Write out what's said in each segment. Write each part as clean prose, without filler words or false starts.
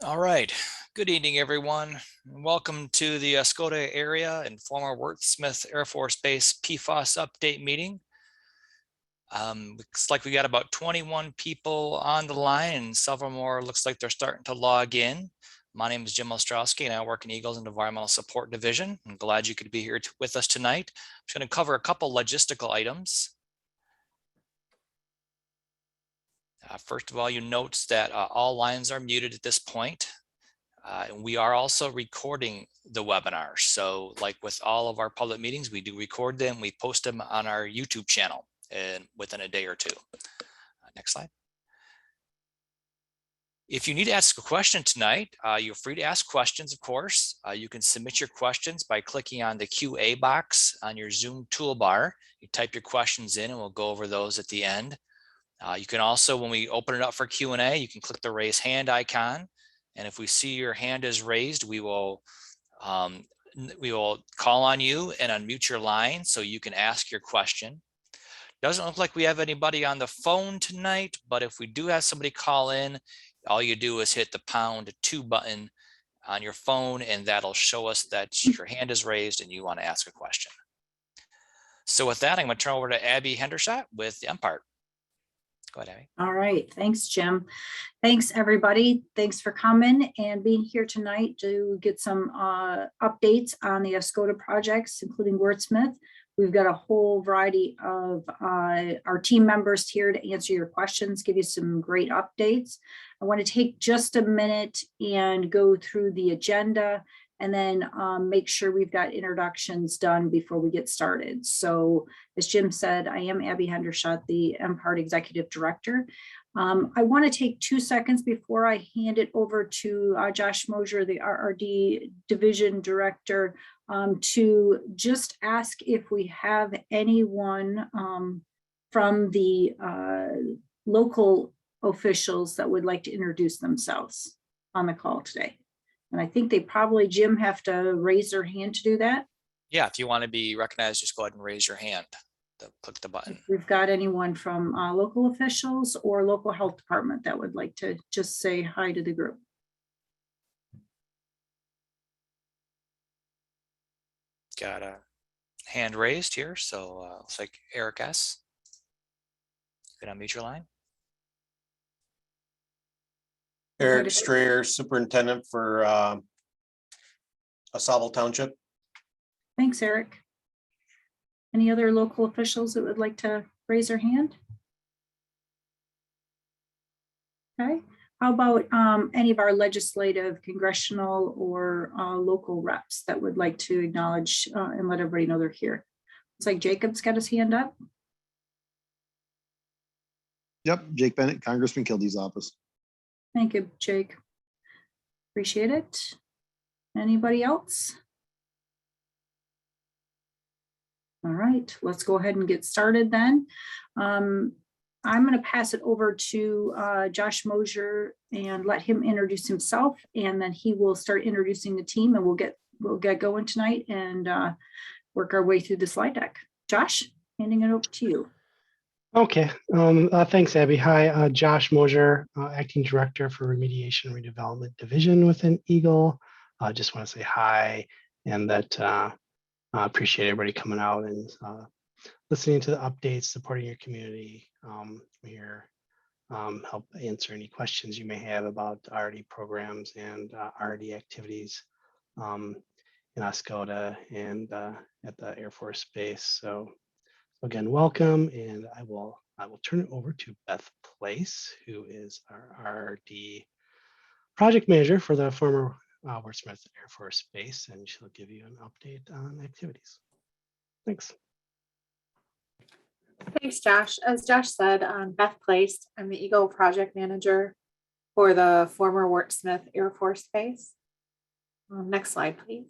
All right. Good evening, everyone. Welcome to the Oscoda Area and former Wurtsmith Air Force Base PFAS update meeting. Looks like we got about 21 people on the line, and several more looks like they're starting to log in. My name is Jim Ostrowski, and I work in EGLE's Environmental Support Division. I'm glad you could be here with us tonight. I'm just going to cover a couple logistical items. First of all, you note that all lines are muted at this point. And we are also recording the webinar. So like with all of our public meetings, we do record them. We post them on our YouTube channel and within a day or two. Next slide. If you need to ask a question tonight, you're free to ask questions, of course. You can submit your questions by clicking on the QA box on your Zoom toolbar. You type your questions in and we'll go over those at the end. You can also, when we open it up for Q&A, you can click the raise hand icon. And if we see your hand is raised, we will call on you and unmute your line so you can ask your question. Doesn't look like we have anybody on the phone tonight, but if we do have somebody call in, all you do is hit the #2 button on your phone, and that'll show us that your hand is raised and you want to ask a question. So with that, I'm going to turn over to Abby Hendershot with the MPART. Go ahead, Abby. All right. Thanks, Jim. Thanks, everybody. Thanks for coming and being here tonight to get some updates on the Oscoda projects, including Wurtsmith. We've got a whole variety of our team members here to answer your questions, give you some great updates. I want to take just a minute and go through the agenda and then make sure we've got introductions done before we get started. So as Jim said, I am Abby Hendershot, the MPART Executive Director. I want to take 2 seconds before I hand it over to Josh Mosier, the RRD Division Director, to just ask if we have anyone from the local officials that would like to introduce themselves on the call today. And I think they probably, Jim, have to raise their hand to do that. Yeah, if you want to be recognized, just go ahead and raise your hand. Click the button. If we've got anyone from local officials or local health department that would like to just say hi to the group. Got a hand raised here, so looks like Eric S. You can unmute your line. Eric Strayer, Superintendent for AuSable Township. Thanks, Eric. Any other local officials that would like to raise their hand? Okay. How about any of our legislative, congressional, or local reps that would like to acknowledge and let everybody know they're here? It's like Jacob's got his hand up. Yep, Jake Bennett, Congressman Kilday's office. Thank you, Jake. Appreciate it. Anybody else? All right, let's go ahead and get started then. I'm going to pass it over to Josh Mosier and let him introduce himself, and then he will start introducing the team, and we'll get going tonight and work our way through the slide deck. Josh, handing it over to you. Okay, thanks, Abby. Hi, Josh Mosier, Acting Director for Remediation and Redevelopment Division within EGLE. I just want to say hi, and that I appreciate everybody coming out and listening to the updates, supporting your community. We're here help answer any questions you may have about RD programs and RD activities in Oscoda and at the Air Force Base. So again, welcome, and I will turn it over to Beth Place, who is our RD project manager for the former Worksmith Air Force Base, and she'll give you an update on activities. Thanks. Thanks, Josh. As Josh said, I'm Beth Place. I'm the EGLE project manager for the former Worksmith Air Force Base. Next slide, please.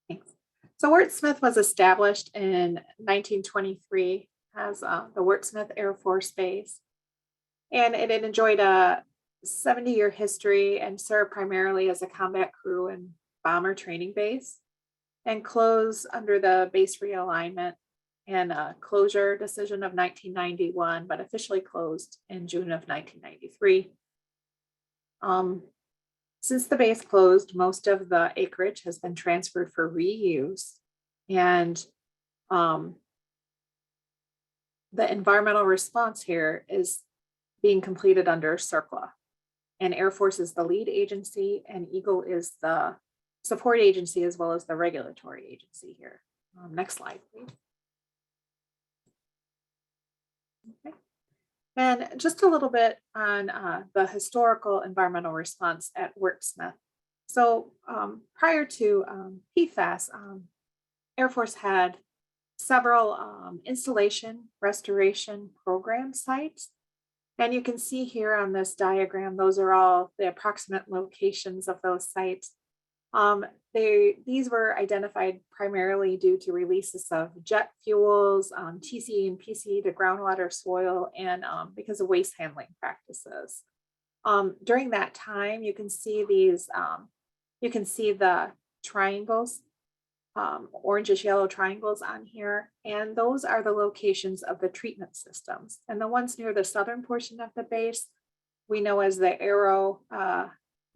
Thanks. So Worksmith was established in 1923 as the Worksmith Air Force Base, and it had enjoyed a 70-year history and served primarily as a combat crew and bomber training base, and closed under the base realignment and a closure decision of 1991, but officially closed in June of 1993. Since the base closed, most of the acreage has been transferred for reuse. And the environmental response here is being completed under CERCLA. And Air Force is the lead agency and EGLE is the support agency as well as the regulatory agency here. Next slide, please. Okay. And just a little bit on the historical environmental response at Worksmith. So prior to PFAS, Air Force had several installation restoration program sites. And you can see here on this diagram, those are all the approximate locations of those sites. These were identified primarily due to releases of jet fuels, TCE and PCE to groundwater, soil, and because of waste handling practices. During that time, you can see these, you can see the triangles, orangish yellow triangles on here, and those are the locations of the treatment systems. And the ones near the southern portion of the base, we know as the Aero,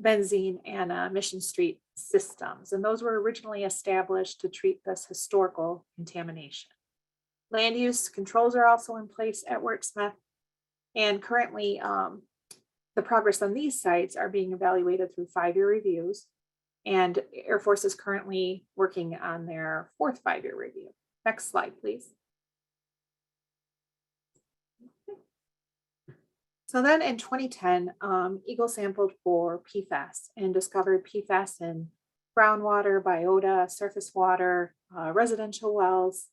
Benzene, and Mission Street systems. And those were originally established to treat this historical contamination. Land use controls are also in place at Wurtsmith. And currently, the progress on these sites are being evaluated through 5-year reviews. And Air Force is currently working on their 4th 5-year review. Next slide, please. So then in 2010, EGLE sampled for PFAS and discovered PFAS in groundwater, biota, surface water, residential wells.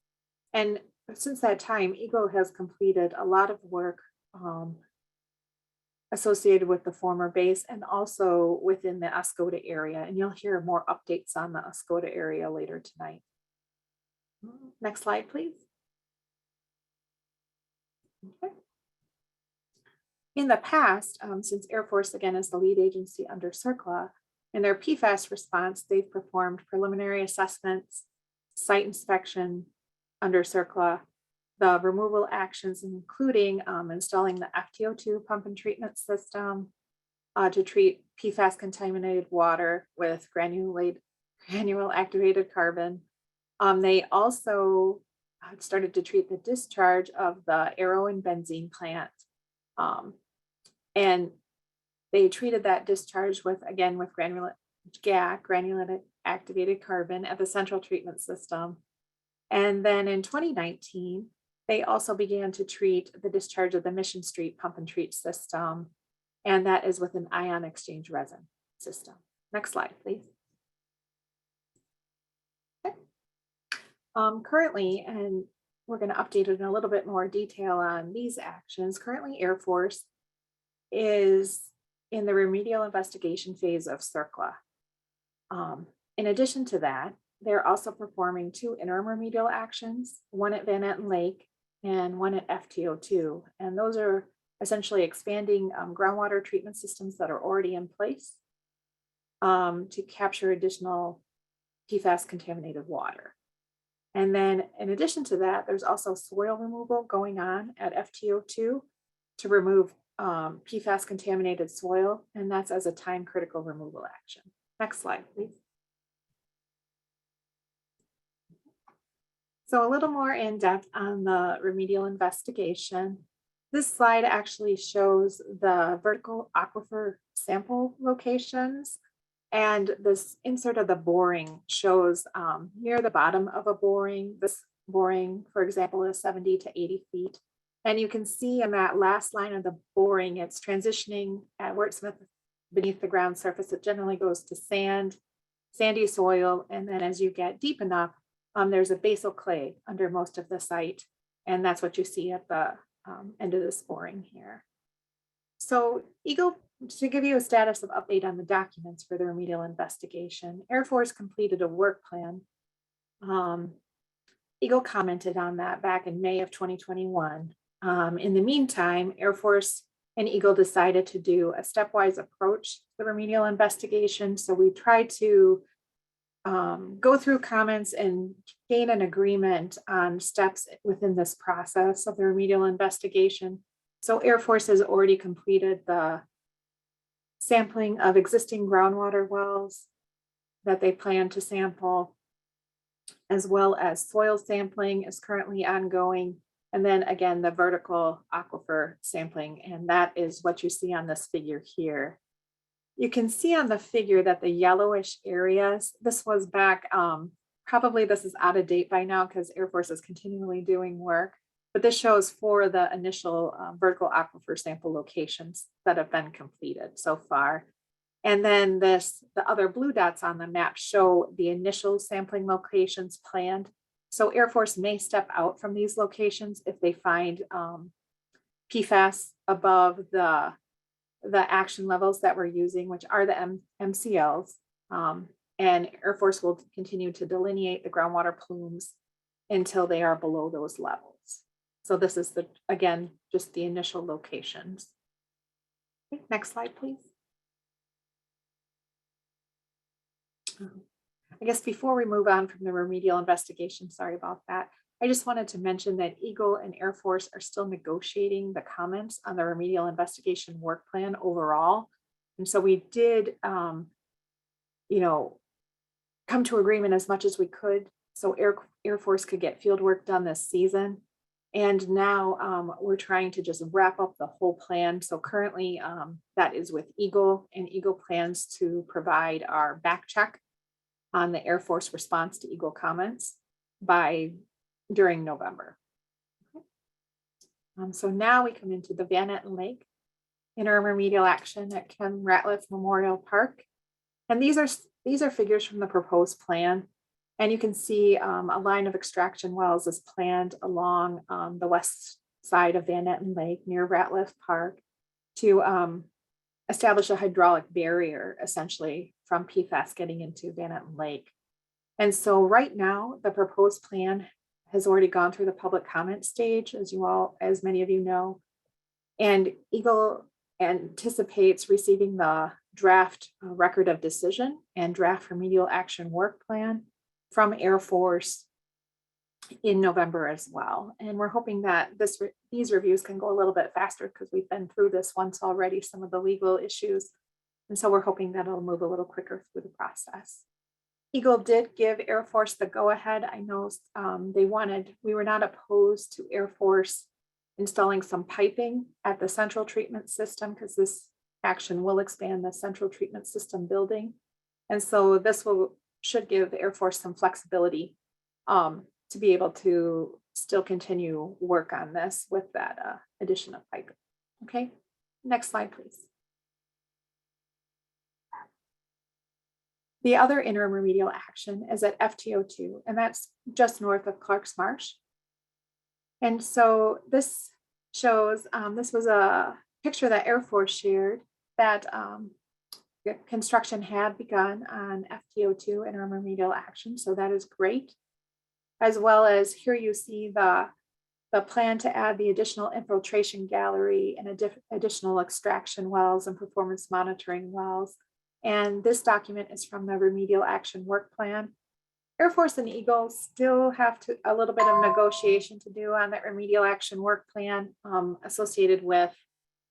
And since that time, EGLE has completed a lot of work associated with the former base and also within the Oscoda area. And you'll hear more updates on the Oscoda area later tonight. Next slide, please. Okay. In the past, since Air Force again is the lead agency under CERCLA, in their PFAS response, they've performed preliminary assessments, site inspection under CERCLA, the removal actions, including installing the FTO2 pump and treatment system to treat PFAS contaminated water with granule activated carbon. They also started to treat the discharge of the Aero and Benzene plant. And they treated that discharge with, again, with granulated activated carbon at the central treatment system. And then in 2019, they also began to treat the discharge of the Mission Street pump and treat system. And that is with an ion exchange resin system. Next slide, please. Okay. Currently, and we're going to update it in a little bit more detail on these actions. Currently, Air Force is in the remedial investigation phase of CERCLA. In addition to that, they're also performing 2 interim remedial actions, one at Van Etten Lake and one at FTO2. And those are essentially expanding groundwater treatment systems that are already in place to capture additional PFAS contaminated water. And then in addition to that, there's also soil removal going on at FTO2 to remove PFAS contaminated soil, and that's as a time critical removal action. Next slide, please. So a little more in depth on the remedial investigation. This slide actually shows the vertical aquifer sample locations. And this insert of the boring shows near the bottom of a boring. This boring, for example, is 70 to 80 feet. And you can see in that last line of the boring, it's transitioning at Wurtsmith beneath the ground surface. It generally goes to sand, sandy soil. And then as you get deep enough, there's a basal clay under most of the site. And that's what you see at the end of this boring here. So EGLE, to give you a status of update on the documents for the remedial investigation, Air Force completed a work plan. EGLE commented on that back in May of 2021. In the meantime, Air Force and EGLE decided to do a stepwise approach to the remedial investigation. So we tried to go through comments and gain an agreement on steps within this process of the remedial investigation. So Air Force has already completed the sampling of existing groundwater wells that they plan to sample, as well as soil sampling is currently ongoing. And then again, the vertical aquifer sampling, and that is what you see on this figure here. You can see on the figure that the yellowish areas, this was back, probably this is out of date by now because Air Force is continually doing work, but this shows for the initial vertical aquifer sample locations that have been completed so far. And then the other blue dots on the map show the initial sampling locations planned. So Air Force may step out from these locations if they find PFAS above the action levels that we're using, which are the MCLs. And Air Force will continue to delineate the groundwater plumes until they are below those levels. So this is again, just the initial locations. Okay, next slide, please. I guess before we move on from the remedial investigation, sorry about that, I just wanted to mention that EGLE and Air Force are still negotiating the comments on the remedial investigation work plan overall. And so we did, come to agreement as much as we could so Air Force could get field work done this season. And now we're trying to just wrap up the whole plan. So currently that is with EGLE, and EGLE plans to provide our back check on the Air Force response to EGLE comments during November. Okay. So now we come into the Van Etten Lake Interim Remedial Action at Ken Ratliff Memorial Park. And these are figures from the proposed plan. And you can see a line of extraction wells is planned along the west side of Van Etten Lake near Ratliff Park to establish a hydraulic barrier essentially from PFAS getting into Van Etten Lake. And so right now, the proposed plan has already gone through the public comment stage, as many of you know, and EGLE anticipates receiving the draft record of decision and draft remedial action work plan from Air Force in November as well. And we're hoping that these reviews can go a little bit faster because we've been through this once already, some of the legal issues. And so we're hoping that it'll move a little quicker through the process. EGLE did give Air Force the go-ahead. I know we were not opposed to Air Force installing some piping at the central treatment system because this action will expand the central treatment system building. And so this should give Air Force some flexibility to be able to still continue work on this with that addition of piping. Okay, next slide, please. The other interim remedial action is at FTO2, and that's just north of Clarks Marsh. And so this shows, this was a picture that Air Force shared that construction had begun on FTO2 interim remedial action. So that is great. As well as here you see the plan to add the additional infiltration gallery and additional extraction wells and performance monitoring wells. And this document is from the remedial action work plan. Air Force and EGLE still have a little bit of negotiation to do on that remedial action work plan associated with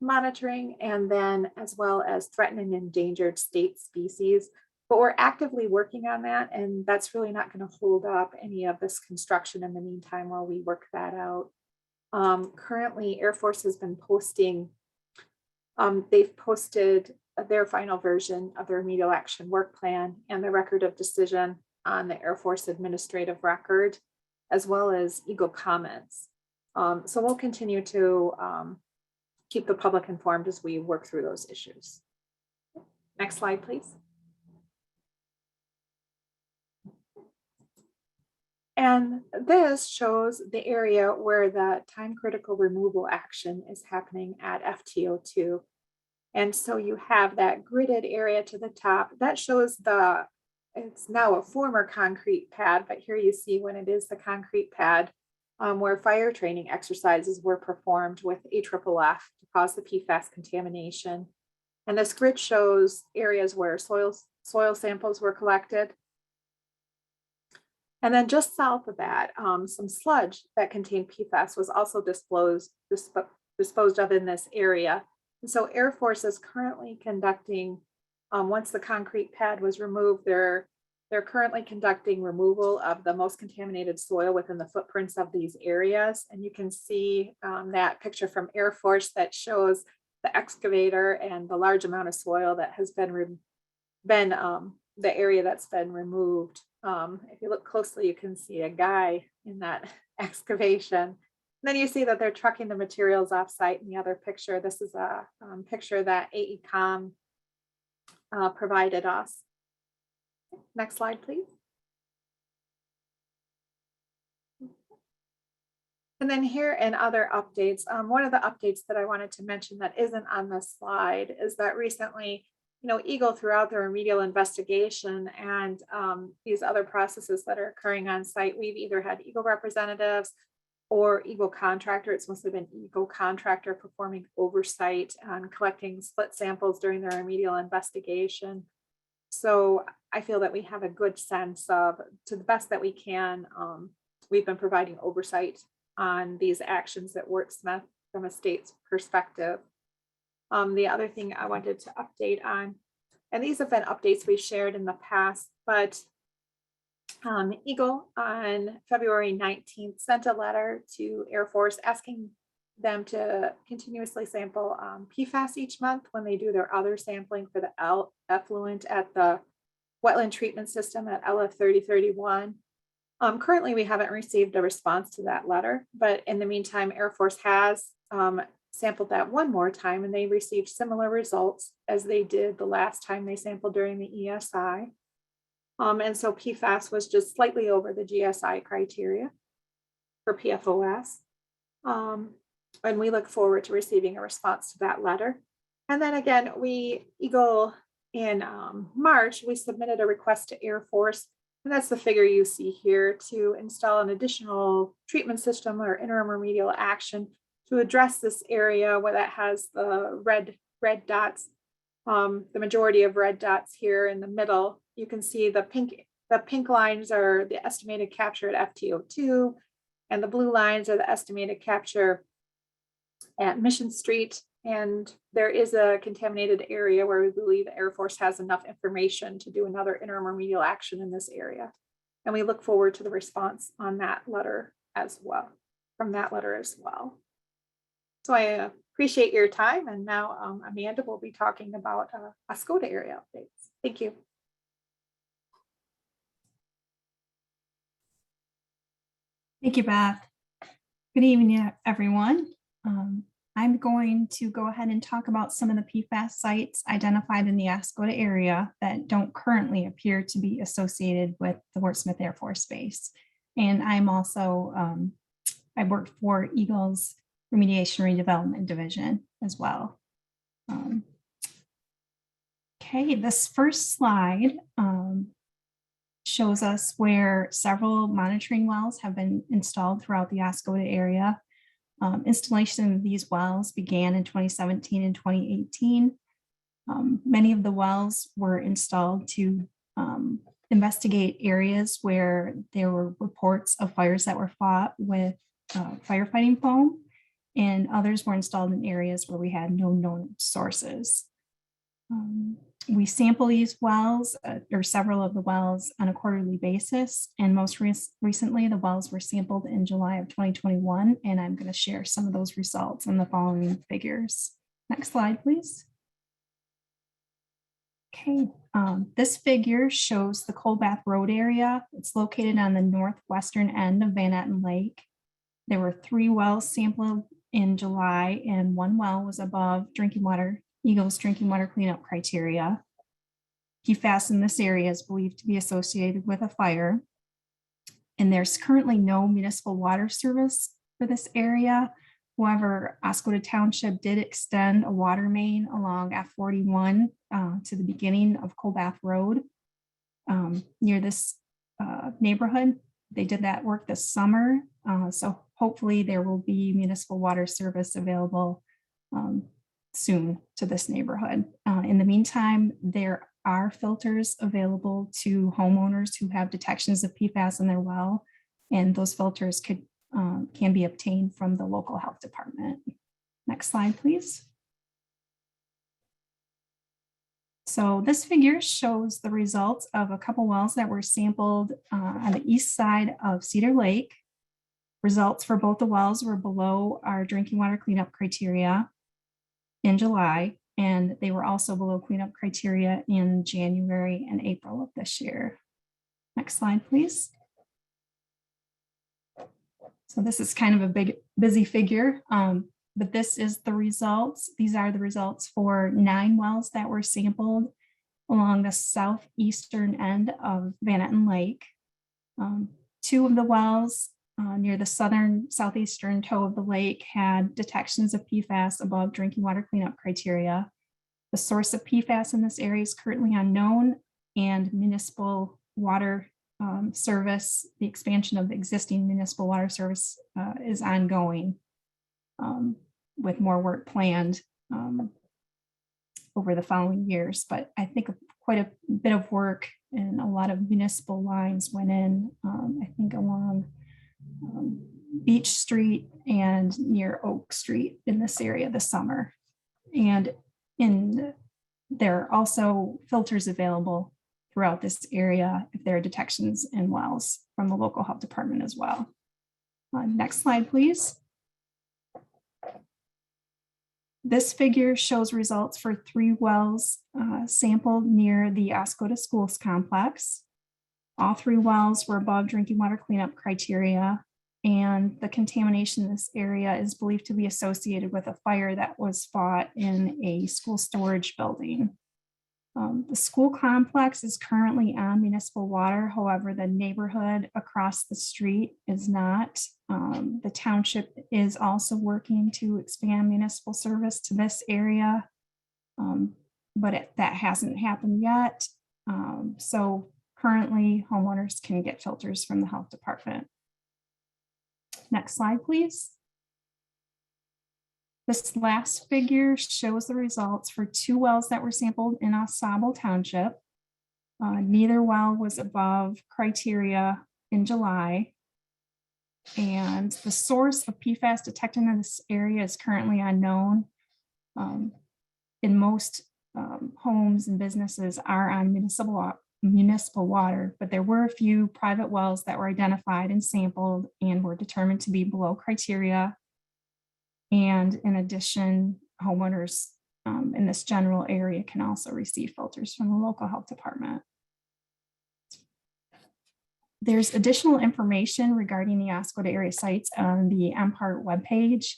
monitoring and then as well as threatened and endangered state species. But we're actively working on that, and that's really not going to hold up any of this construction in the meantime while we work that out. Currently, Air Force has been posting, they've posted their final version of the remedial action work plan and the record of decision on the Air Force administrative record, as well as EGLE comments. So we'll continue to keep the public informed as we work through those issues. Next slide, please. And this shows the area where the time critical removal action is happening at FTO2. And so you have that gridded area to the top that shows it's now a former concrete pad, but here you see when it is the concrete pad where fire training exercises were performed with AFFF to cause the PFAS contamination. And this grid shows areas where soil samples were collected. And then just south of that, some sludge that contained PFAS was also disposed of in this area. And so Air Force is currently conducting, once the concrete pad was removed, they're currently conducting removal of the most contaminated soil within the footprints of these areas. And you can see that picture from Air Force that shows the excavator and the large amount of soil that has been the area that's been removed. If you look closely, you can see a guy in that excavation. And then you see that they're trucking the materials off site in the other picture. This is a picture that AECOM provided us. Next slide, please. And then here in other updates, one of the updates that I wanted to mention that isn't on this slide is that recently, EGLE throughout the remedial investigation and these other processes that are occurring on site, we've either had EGLE representatives or EGLE contractor. It's mostly been EGLE contractor performing oversight on collecting split samples during the remedial investigation. So I feel that we have a good sense of, to the best that we can, we've been providing oversight on these actions at Wurtsmith from a state's perspective. The other thing I wanted to update on, and these have been updates we shared in the past, but EGLE on February 19th sent a letter to Air Force asking them to continuously sample PFAS each month when they do their other sampling for the effluent at the wetland treatment system at LF 3031. Currently, we haven't received a response to that letter, but in the meantime, Air Force has sampled that one more time, and they received similar results as they did the last time they sampled during the ESI. And so PFAS was just slightly over the GSI criteria for PFOS. And we look forward to receiving a response to that letter. And then again, EGLE in March, we submitted a request to Air Force, and that's the figure you see here, to install an additional treatment system or interim remedial action to address this area where that has the red dots, the majority of red dots here in the middle. You can see the pink lines are the estimated capture at FTO2, and the blue lines are the estimated capture at Mission Street. And there is a contaminated area where we believe the Air Force has enough information to do another interim remedial action in this area. And we look forward to the response on that letter as well, from that letter as well. So I appreciate your time. And now Amanda will be talking about Oscoda area updates. Thank you. Thank you, Beth. Good evening, everyone. I'm going to go ahead and talk about some of the PFAS sites identified in the Oscoda area that don't currently appear to be associated with the Wurtsmith Air Force Base. And I'm also, I worked for EGLE's Remediation Redevelopment Division as well. Okay, this first slide shows us where several monitoring wells have been installed throughout the Oscoda area. Installation of these wells began in 2017 and 2018. Many of the wells were installed to investigate areas where there were reports of fires that were fought with firefighting foam, and others were installed in areas where we had no known sources. We sample these wells, or several of the wells, on a quarterly basis, and most recently the wells were sampled in July of 2021, and I'm going to share some of those results in the following figures. Next slide, please. Okay, this figure shows the Colbath Road area. It's located on the northwestern end of Van Etten Lake. There were 3 wells sampled in July, and 1 well was above EGLE's drinking water cleanup criteria. PFAS in this area is believed to be associated with a fire, and there's currently no municipal water service for this area. However, Oscoda Township did extend a water main along F41 to the beginning of Colbath Road near this neighborhood. They did that work this summer, so hopefully there will be municipal water service available soon to this neighborhood. In the meantime, there are filters available to homeowners who have detections of PFAS in their well, and those filters can be obtained from the local health department. Next slide, please. So this figure shows the results of a couple wells that were sampled on the east side of Cedar Lake. Results for both the wells were below our drinking water cleanup criteria in July, and they were also below cleanup criteria in January and April of this year. Next slide, please. So this is kind of a big, busy figure, but this is the results. These are the results for 9 wells that were sampled along the southeastern end of Van Etten Lake. 2 of the wells near the southeastern toe of the lake had detections of PFAS above drinking water cleanup criteria. The source of PFAS in this area is currently unknown, and municipal water service, the expansion of the existing municipal water service is ongoing, with more work planned over the following years. But I think quite a bit of work and a lot of municipal lines went in, I think along Beach Street and near Oak Street in this area this summer. And there are also filters available throughout this area if there are detections in wells from the local health department as well. Next slide, please. This figure shows results for 3 wells sampled near the Oscoda Schools complex. All 3 wells were above drinking water cleanup criteria, and the contamination in this area is believed to be associated with a fire that was fought in a school storage building. The school complex is currently on municipal water. However, the neighborhood across the street is not. The township is also working to expand municipal service to this area, but that hasn't happened yet. So currently, homeowners can get filters from the health department. Next slide, please. This last figure shows the results for 2 wells that were sampled in Oscoda Township. Neither well was above criteria in July. And the source of PFAS detected in this area is currently unknown. In most homes and businesses are on municipal water, but there were a few private wells that were identified and sampled and were determined to be below criteria. And in addition, homeowners in this general area can also receive filters from the local health department. There's additional information regarding the Oscoda area sites on the MPART webpage.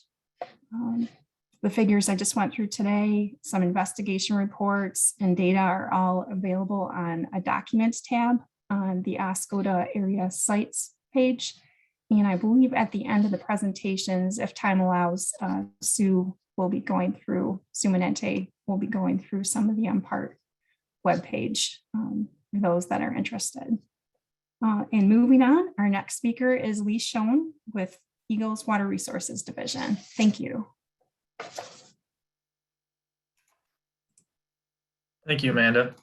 The figures I just went through today, some investigation reports and data are all available on a documents tab on the Oscoda area sites page. And I believe at the end of the presentations, if time allows, Sue Manente will be going through some of the MPART webpage for those that are interested. And moving on, our next speaker is Lee Schoen with EGLE's Water Resources Division. Thank you. Thank you, Amanda.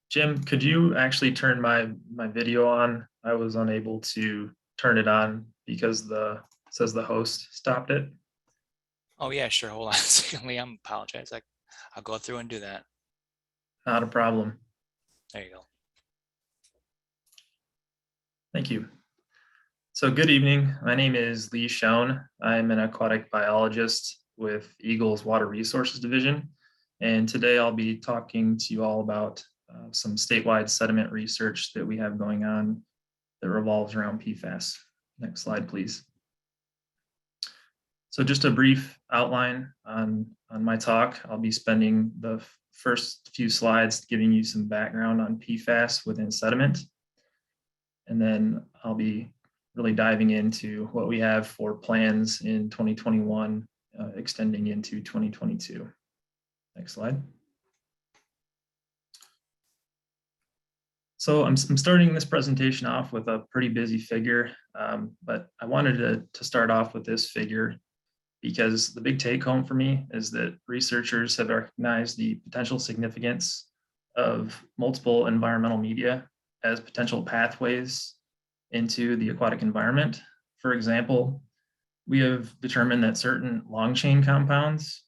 Jim, could you actually turn my video on? I was unable to turn it on because it says the host stopped it. Oh yeah, sure. Hold on a second, Lee. I apologize. I'll go through and do that. Not a problem. There you go. Thank you. So good evening. My name is Lee Schoen. I'm an aquatic biologist with EGLE's Water Resources Division. And today I'll be talking to you all about some statewide sediment research that we have going on that revolves around PFAS. Next slide, please. So just a brief outline on my talk. I'll be spending the first few slides giving you some background on PFAS within sediment. And then I'll be really diving into what we have for plans in 2021, extending into 2022. Next slide. So I'm starting this presentation off with a pretty busy figure, but I wanted to start off with this figure because the big take home for me is that researchers have recognized the potential significance of multiple environmental media as potential pathways into the aquatic environment. For example, we have determined that certain long chain compounds,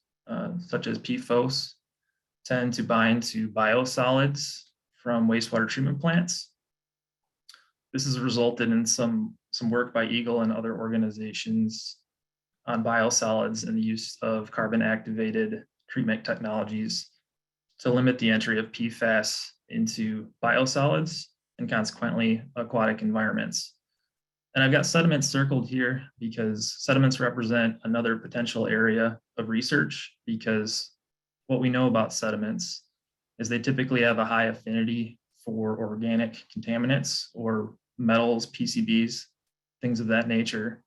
such as PFAS, tend to bind to biosolids from wastewater treatment plants. This has resulted in some work by EGLE and other organizations on biosolids and the use of carbon activated treatment technologies to limit the entry of PFAS into biosolids and consequently aquatic environments. And I've got sediments circled here because sediments represent another potential area of research, because what we know about sediments is they typically have a high affinity for organic contaminants or metals, PCBs, things of that nature.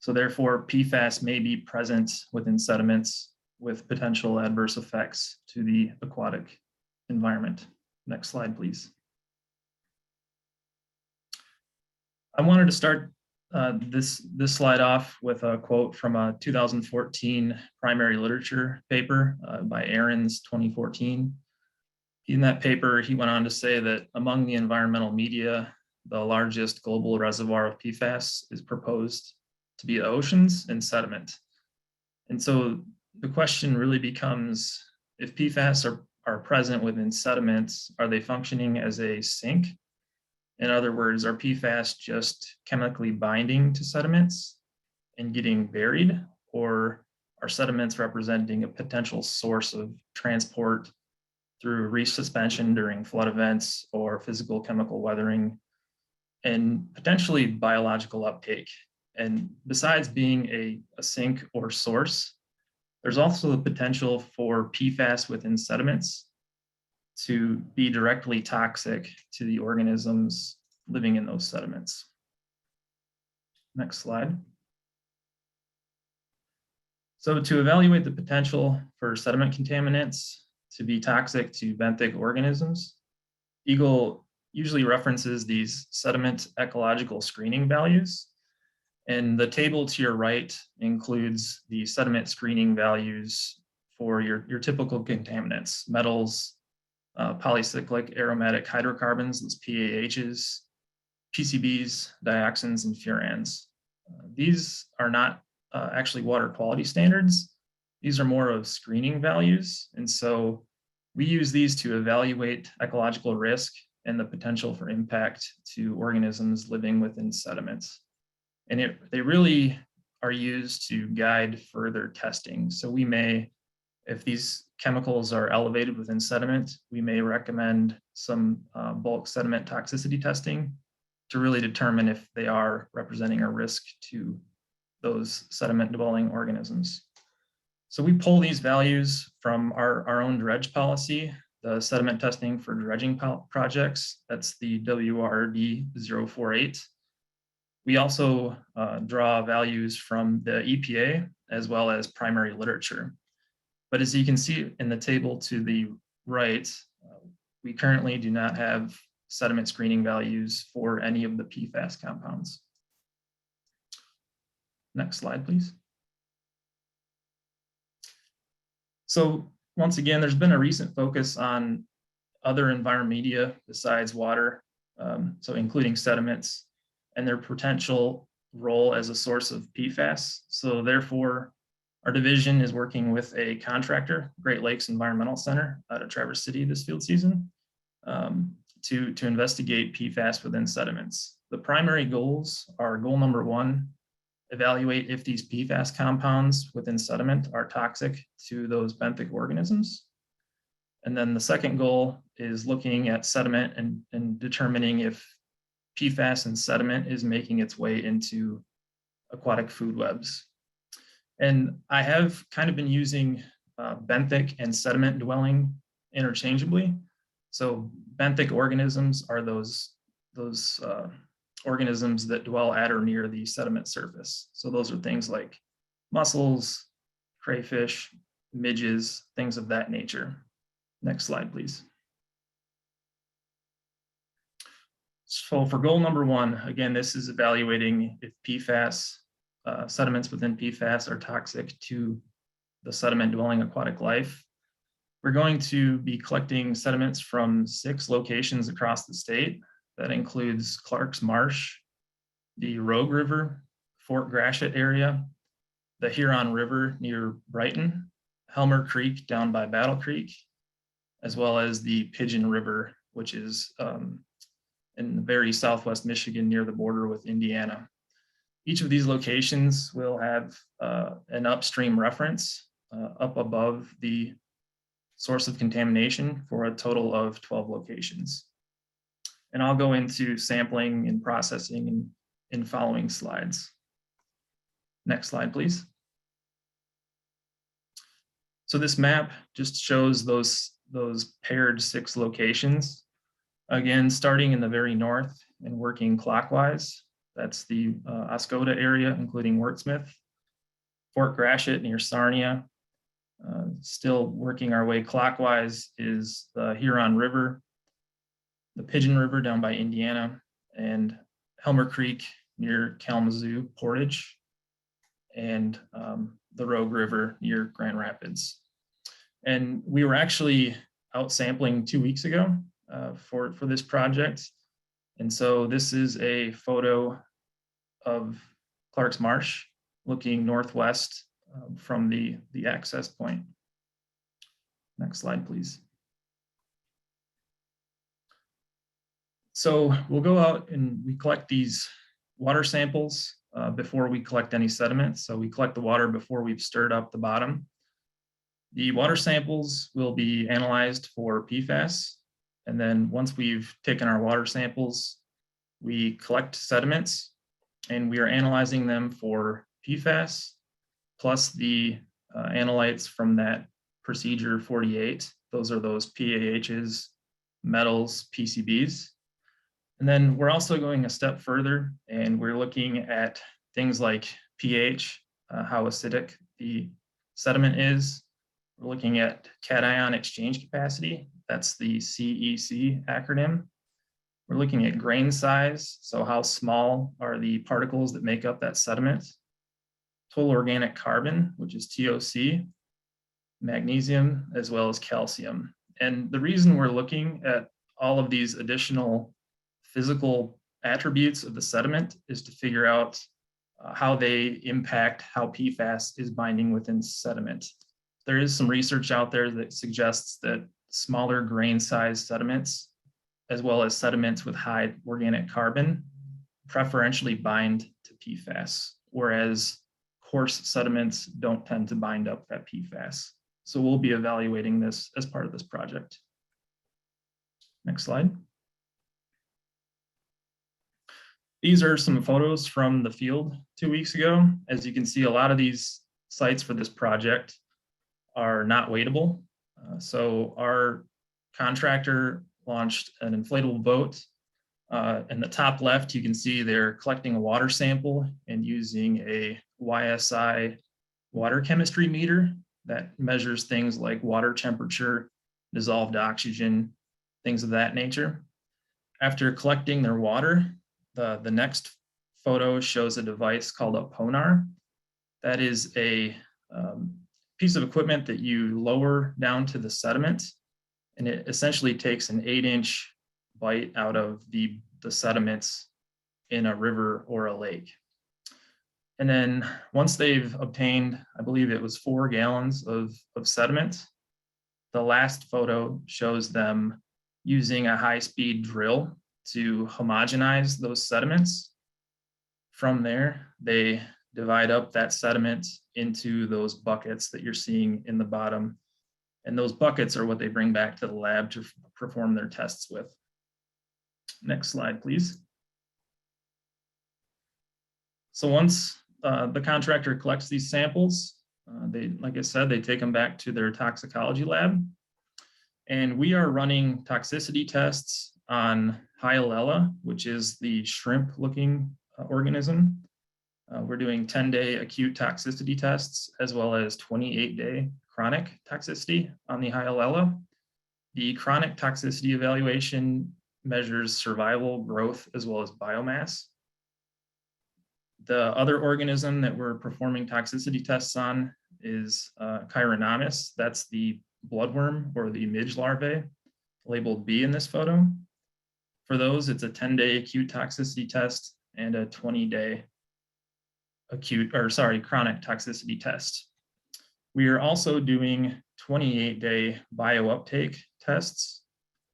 So therefore, PFAS may be present within sediments with potential adverse effects to the aquatic environment. Next slide, please. I wanted to start this slide off with a quote from a 2014 primary literature paper by Ahrens 2014. In that paper, he went on to say that among the environmental media, the largest global reservoir of PFAS is proposed to be oceans and sediment. And so the question really becomes, if PFAS are present within sediments, are they functioning as a sink? In other words, are PFAS just chemically binding to sediments and getting buried, or are sediments representing a potential source of transport through resuspension during flood events or physical chemical weathering, and potentially biological uptake? And besides being a sink or source, there's also the potential for PFAS within sediments to be directly toxic to the organisms living in those sediments. Next slide. So to evaluate the potential for sediment contaminants to be toxic to benthic organisms, EGLE usually references these sediment ecological screening values. And the table to your right includes the sediment screening values for your typical contaminants, metals, polycyclic aromatic hydrocarbons, those PAHs, PCBs, dioxins, and furans. These are not actually water quality standards. These are more of screening values. And so we use these to evaluate ecological risk and the potential for impact to organisms living within sediments. And they really are used to guide further testing. So we may, if these chemicals are elevated within sediment, we may recommend some bulk sediment toxicity testing to really determine if they are representing a risk to those sediment dwelling organisms. So we pull these values from our own dredge policy, the sediment testing for dredging projects. That's the WRD 048. We also draw values from the EPA as well as primary literature. But as you can see in the table to the right, we currently do not have sediment screening values for any of the PFAS compounds. Next slide, please. So once again, there's been a recent focus on other environmental media besides water, so including sediments and their potential role as a source of PFAS. So therefore, our division is working with a contractor, Great Lakes Environmental Center out of Traverse City this field season, to investigate PFAS within sediments. The primary goals are: goal number one, evaluate if these PFAS compounds within sediment are toxic to those benthic organisms. And then the second goal is looking at sediment and determining if PFAS in sediment is making its way into aquatic food webs. And I have kind of been using benthic and sediment dwelling interchangeably. So benthic organisms are those organisms that dwell at or near the sediment surface. So those are things like mussels, crayfish, midges, things of that nature. Next slide, please. So for goal number one, again, this is evaluating if PFAS, sediments within PFAS are toxic to the sediment dwelling aquatic life. We're going to be collecting sediments from 6 locations across the state. That includes Clarks Marsh, the Rogue River, Fort Gratiot area, the Huron River near Brighton, Helmer Creek down by Battle Creek, as well as the Pigeon River, which is in very southwest Michigan near the border with Indiana. Each of these locations will have an upstream reference up above the source of contamination for a total of 12 locations. And I'll go into sampling and processing in following slides. Next slide, please. So this map just shows those paired 6 locations. Again, starting in the very north and working clockwise. That's the Oscoda area, including Wurtsmith, Fort Gratiot near Sarnia. Still working our way clockwise is the Huron River, the Pigeon River down by Indiana, and Helmer Creek near Kalamazoo Portage, and the Rogue River near Grand Rapids. And we were actually out sampling 2 weeks ago for this project. And so this is a photo of Clarks Marsh looking northwest from the access point. Next slide, please. So we'll go out and we collect these water samples before we collect any sediment. So we collect the water before we've stirred up the bottom. The water samples will be analyzed for PFAS. And then once we've taken our water samples, we collect sediments and we are analyzing them for PFAS, plus the analytes from that procedure 48. Those are those PAHs, metals, PCBs. And then we're also going a step further and we're looking at things like pH, how acidic the sediment is. We're looking at cation exchange capacity. That's the CEC acronym. We're looking at grain size. So how small are the particles that make up that sediment? Total organic carbon, which is TOC, magnesium, as well as calcium. And the reason we're looking at all of these additional physical attributes of the sediment is to figure out how they impact how PFAS is binding within sediment. There is some research out there that suggests that smaller grain size sediments, as well as sediments with high organic carbon, preferentially bind to PFAS, whereas coarse sediments don't tend to bind up that PFAS. So we'll be evaluating this as part of this project. Next slide. These are some photos from the field 2 weeks ago. As you can see, a lot of these sites for this project are not waitable. So our contractor launched an inflatable boat. In the top left, you can see they're collecting a water sample and using a YSI water chemistry meter that measures things like water temperature, dissolved oxygen, things of that nature. After collecting their water, the next photo shows a device called a ponar. That is a piece of equipment that you lower down to the sediment, and it essentially takes an 8-inch bite out of the sediments in a river or a lake. And then once they've obtained, I believe it was 4 gallons of sediment, the last photo shows them using a high-speed drill to homogenize those sediments. From there, they divide up that sediment into those buckets that you're seeing in the bottom. And those buckets are what they bring back to the lab to perform their tests with. Next slide, please. So once the contractor collects these samples, like I said, they take them back to their toxicology lab. And we are running toxicity tests on Hyalella, which is the shrimp-looking organism. We're doing 10-day acute toxicity tests, as well as 28-day chronic toxicity on the Hyalella. The chronic toxicity evaluation measures survival, growth, as well as biomass. The other organism that we're performing toxicity tests on is Chironomus. That's the bloodworm or the midge larvae, labeled B in this photo. For those, it's a 10-day acute toxicity test and a 20-day chronic toxicity test. We are also doing 28-day biouptake tests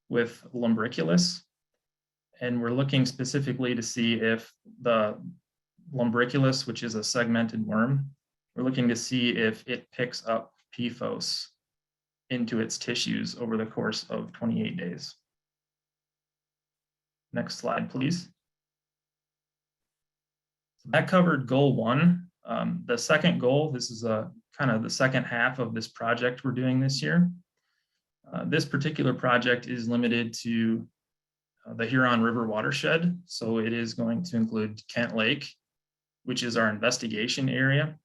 with lumbriculus. And we're looking specifically to see if the lumbriculus, which is a segmented worm, we're looking to see if it picks up PFAS into its tissues over the course of 28 days. Next slide, please. That covered goal 1. The second goal, this is kind of the second half of this project we're doing this year. This particular project is limited to the Huron River watershed. So it is going to include Kent Lake, which is our investigation area,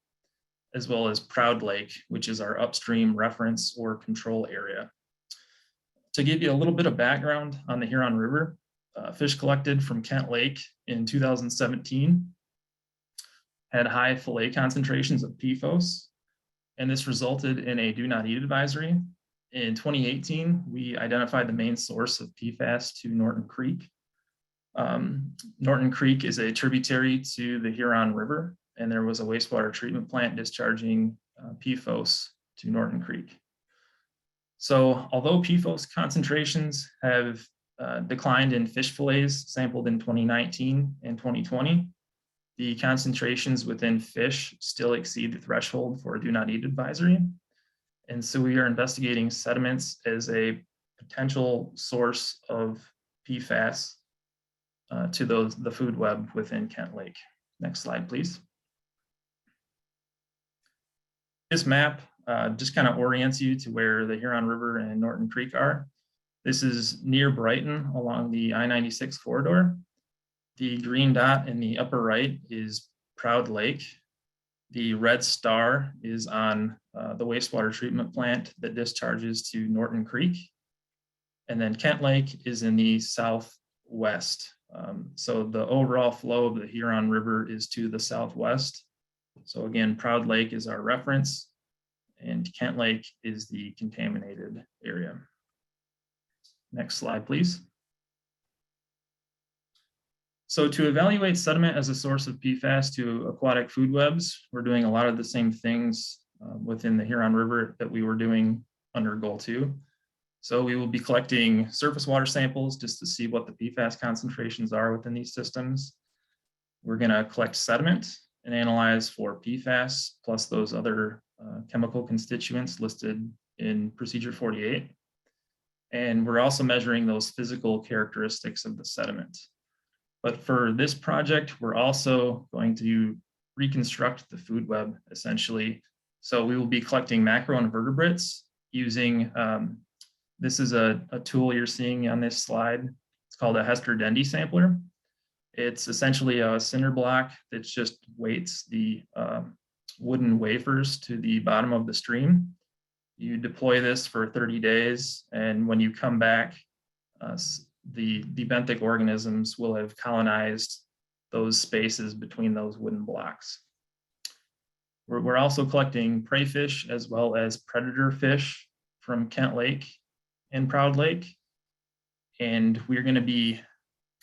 as well as Proud Lake, which is our upstream reference or control area. To give you a little bit of background on the Huron River, fish collected from Kent Lake in 2017 had high fillet concentrations of PFAS, and this resulted in a do not eat advisory. In 2018, we identified the main source of PFAS to Norton Creek. Norton Creek is a tributary to the Huron River, and there was a wastewater treatment plant discharging PFAS to Norton Creek. So although PFAS concentrations have declined in fish fillets sampled in 2019 and 2020, the concentrations within fish still exceed the threshold for a do not eat advisory. And so we are investigating sediments as a potential source of PFAS to the food web within Kent Lake. Next slide, please. This map just kind of orients you to where the Huron River and Norton Creek are. This is near Brighton along the I-96 corridor. The green dot in the upper right is Proud Lake. The red star is on the wastewater treatment plant that discharges to Norton Creek. And then Kent Lake is in the southwest. So the overall flow of the Huron River is to the southwest. So again, Proud Lake is our reference, and Kent Lake is the contaminated area. Next slide, please. So to evaluate sediment as a source of PFAS to aquatic food webs, we're doing a lot of the same things within the Huron River that we were doing under goal 2. So we will be collecting surface water samples just to see what the PFAS concentrations are within these systems. We're going to collect sediment and analyze for PFAS plus those other chemical constituents listed in Procedure 48. And we're also measuring those physical characteristics of the sediment. But for this project, we're also going to reconstruct the food web, essentially. So we will be collecting macroinvertebrates using, this is a tool you're seeing on this slide. It's called a Hester Dendy sampler. It's essentially a cinder block that just weights the wooden wafers to the bottom of the stream. You deploy this for 30 days, and when you come back, the benthic organisms will have colonized those spaces between those wooden blocks. We're also collecting prey fish as well as predator fish from Kent Lake and Proud Lake. And we're going to be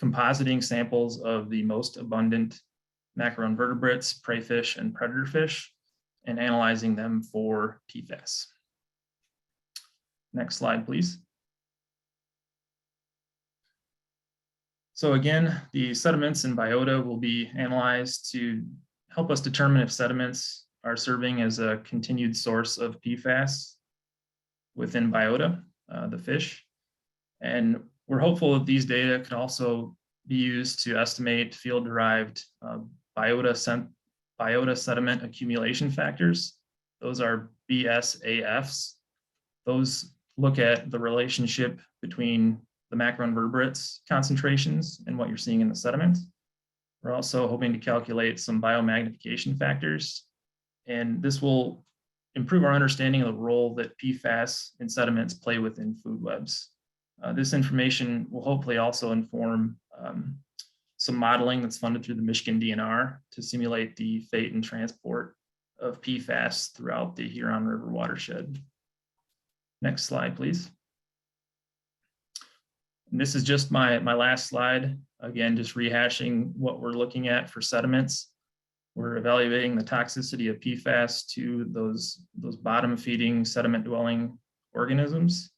compositing samples of the most abundant macroinvertebrates, prey fish, and predator fish, and analyzing them for PFAS. Next slide, please. So again, the sediments and biota will be analyzed to help us determine if sediments are serving as a continued source of PFAS within biota, the fish. And we're hopeful that these data could also be used to estimate field-derived biota sediment accumulation factors. Those are BSAFs. Those look at the relationship between the macroinvertebrates concentrations and what you're seeing in the sediment. We're also hoping to calculate some biomagnification factors, and this will improve our understanding of the role that PFAS in sediments play within food webs. This information will hopefully also inform some modeling that's funded through the Michigan DNR to simulate the fate and transport of PFAS throughout the Huron River watershed. Next slide, please. And this is just my last slide. Again, just rehashing what we're looking at for sediments. We're evaluating the toxicity of PFAS to those bottom feeding sediment dwelling organisms.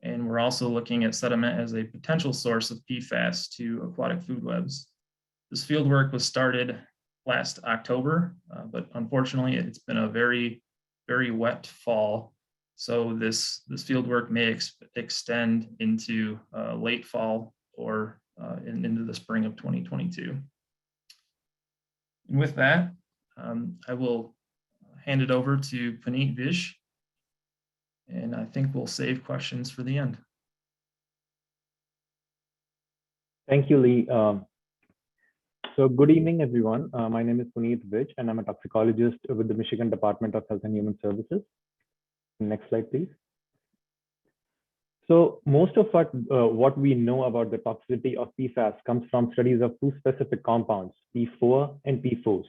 And we're also looking at sediment as a potential source of PFAS to aquatic food webs. This field work was started last October, but unfortunately it's been a very, very wet fall. So this field work may extend into late fall or into the spring of 2022. And with that, I will hand it over to Puneet Vish, and I think we'll save questions for the end. Thank you, Lee. So good evening, everyone. My name is Puneet Vij, and I'm a toxicologist with the Michigan Department of Health and Human Services. Next slide, please. So most of what we know about the toxicity of PFAS comes from studies of two specific compounds, P4 and P4s.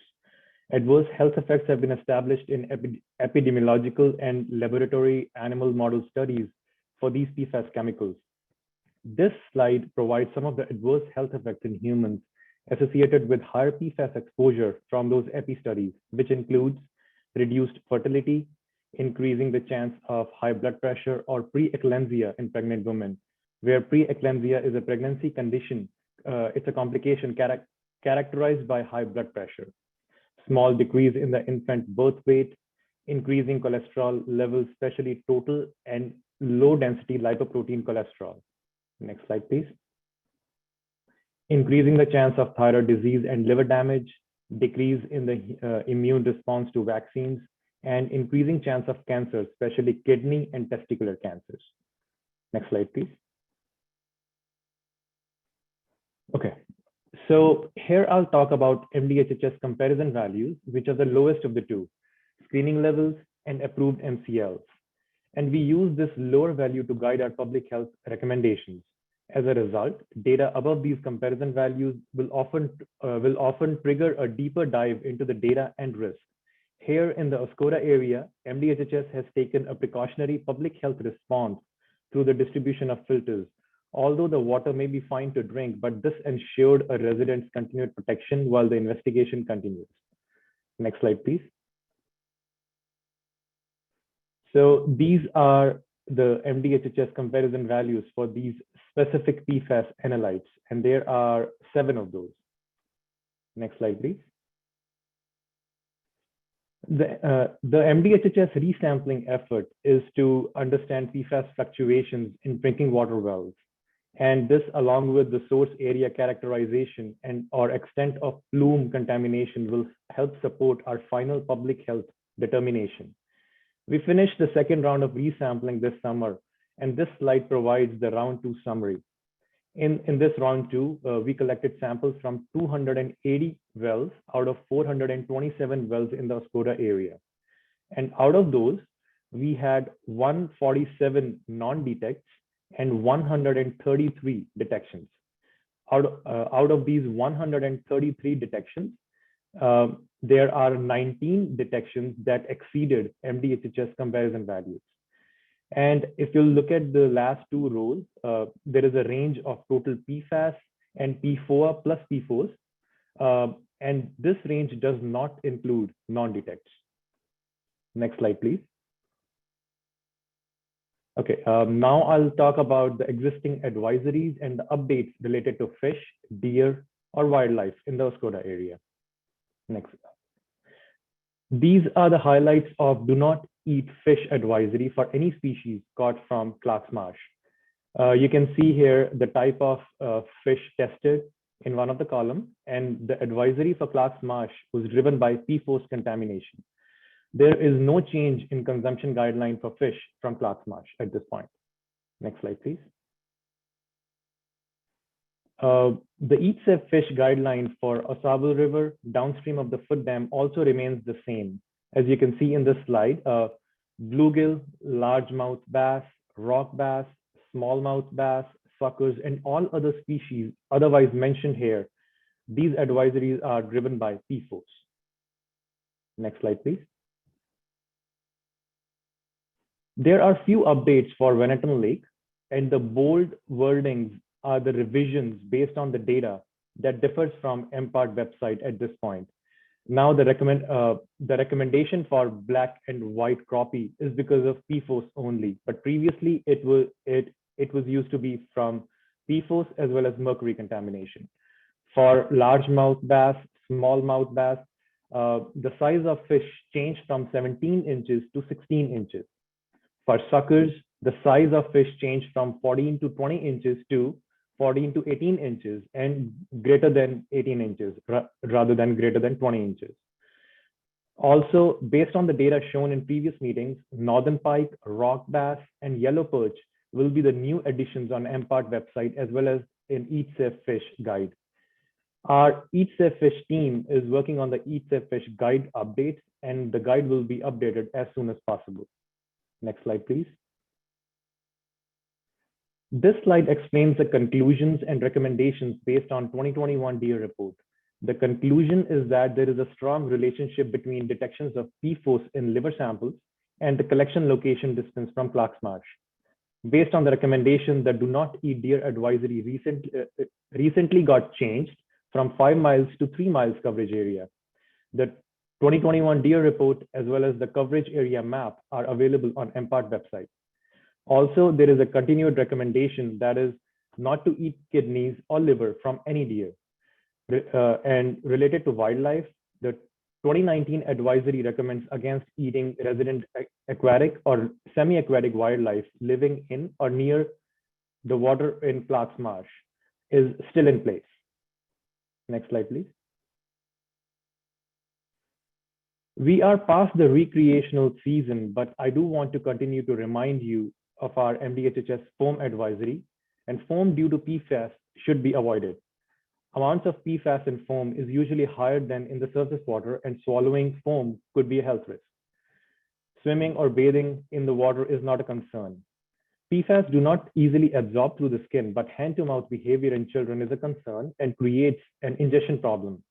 Adverse health effects have been established in epidemiological and laboratory animal model studies for these PFAS chemicals. This slide provides some of the adverse health effects in humans associated with higher PFAS exposure from those epi studies, which includes reduced fertility, increasing the chance of high blood pressure or preeclampsia in pregnant women, where preeclampsia is a pregnancy condition. It's a complication characterized by high blood pressure, small decrease in the infant birth weight, increasing cholesterol levels, especially total and low density lipoprotein cholesterol. Next slide, please. Increasing the chance of thyroid disease and liver damage, decrease in the immune response to vaccines, and increasing chance of cancer, especially kidney and testicular cancers. Next slide, please. Okay, so here I'll talk about MDHHS comparison values, which are the lowest of the two, screening levels and approved MCLs. And we use this lower value to guide our public health recommendations. As a result, data above these comparison values will often trigger a deeper dive into the data and risk. Here in the Oscoda area, MDHHS has taken a precautionary public health response through the distribution of filters. Although the water may be fine to drink, but this ensured a resident's continued protection while the investigation continues. Next slide, please. So these are the MDHHS comparison values for these specific PFAS analytes, and there are 7 of those. Next slide, please. The MDHHS resampling effort is to understand PFAS fluctuations in drinking water wells. And this, along with the source area characterization and or extent of plume contamination, will help support our final public health determination. We finished the second round of resampling this summer, and this slide provides the round 2 summary. In this round 2, we collected samples from 280 wells out of 427 wells in the Oscoda area. And out of those, we had 147 non-detects and 133 detections. Out of these 133 detections, there are 19 detections that exceeded MDHHS comparison values. And if you look at the last 2 rows, there is a range of total PFAS and P4 plus P4s. And this range does not include non-detects. Next slide, please. Okay, now I'll talk about the existing advisories and the updates related to fish, deer, or wildlife in the Oscoda area. Next. These are the highlights of do not eat fish advisory for any species caught from Clarks Marsh. You can see here the type of fish tested in one of the columns, and the advisory for Clarks Marsh was driven by PFAS contamination. There is no change in consumption guideline for fish from Clarks Marsh at this point. Next slide, please. The Eat Safe Fish guideline for Osable River downstream of the foot dam also remains the same. As you can see in this slide, bluegill, largemouth bass, rock bass, smallmouth bass, suckers, and all other species otherwise mentioned here, these advisories are driven by PFAS. Next slide, please. There are few updates for Venetton Lake, and the bold wordings are the revisions based on the data that differs from MPART website at this point. Now the recommendation for black and white crappie is because of PFAS only, but previously it it was used to be from PFAS as well as mercury contamination. For largemouth bass, smallmouth bass, the size of fish changed from 17 inches to 16 inches. For suckers, the size of fish changed from 14 to 20 inches to 14 to 18 inches and greater than 18 inches rather than greater than 20 inches. Also, based on the data shown in previous meetings, northern pike, rock bass, and yellow perch will be the new additions on MPART website as well as in Eat Safe Fish guide. Our Eat Safe Fish team is working on the Eat Safe Fish guide updates, and the guide will be updated as soon as possible. Next slide, please. This slide explains the conclusions and recommendations based on 2021 DEER report. The conclusion is that there is a strong relationship between detections of PFAS in liver samples and the collection location distance from Clarks Marsh. Based on the recommendation, the do not eat deer advisory recently got changed from 5 miles to 3 miles coverage area. The 2021 DEER report as well as the coverage area map are available on MPART website. Also, there is a continued recommendation that is not to eat kidneys or liver from any deer. And related to wildlife, the 2019 advisory recommends against eating resident aquatic or semi-aquatic wildlife living in or near the water in Clarks Marsh is still in place. Next slide, please. We are past the recreational season, but I do want to continue to remind you of our MDHHS foam advisory, and foam due to PFAS should be avoided. Amounts of PFAS in foam is usually higher than in the surface water, and swallowing foam could be a health risk. Swimming or bathing in the water is not a concern. PFAS do not easily absorb through the skin, but hand-to-mouth behavior in children is a concern and creates an ingestion problem.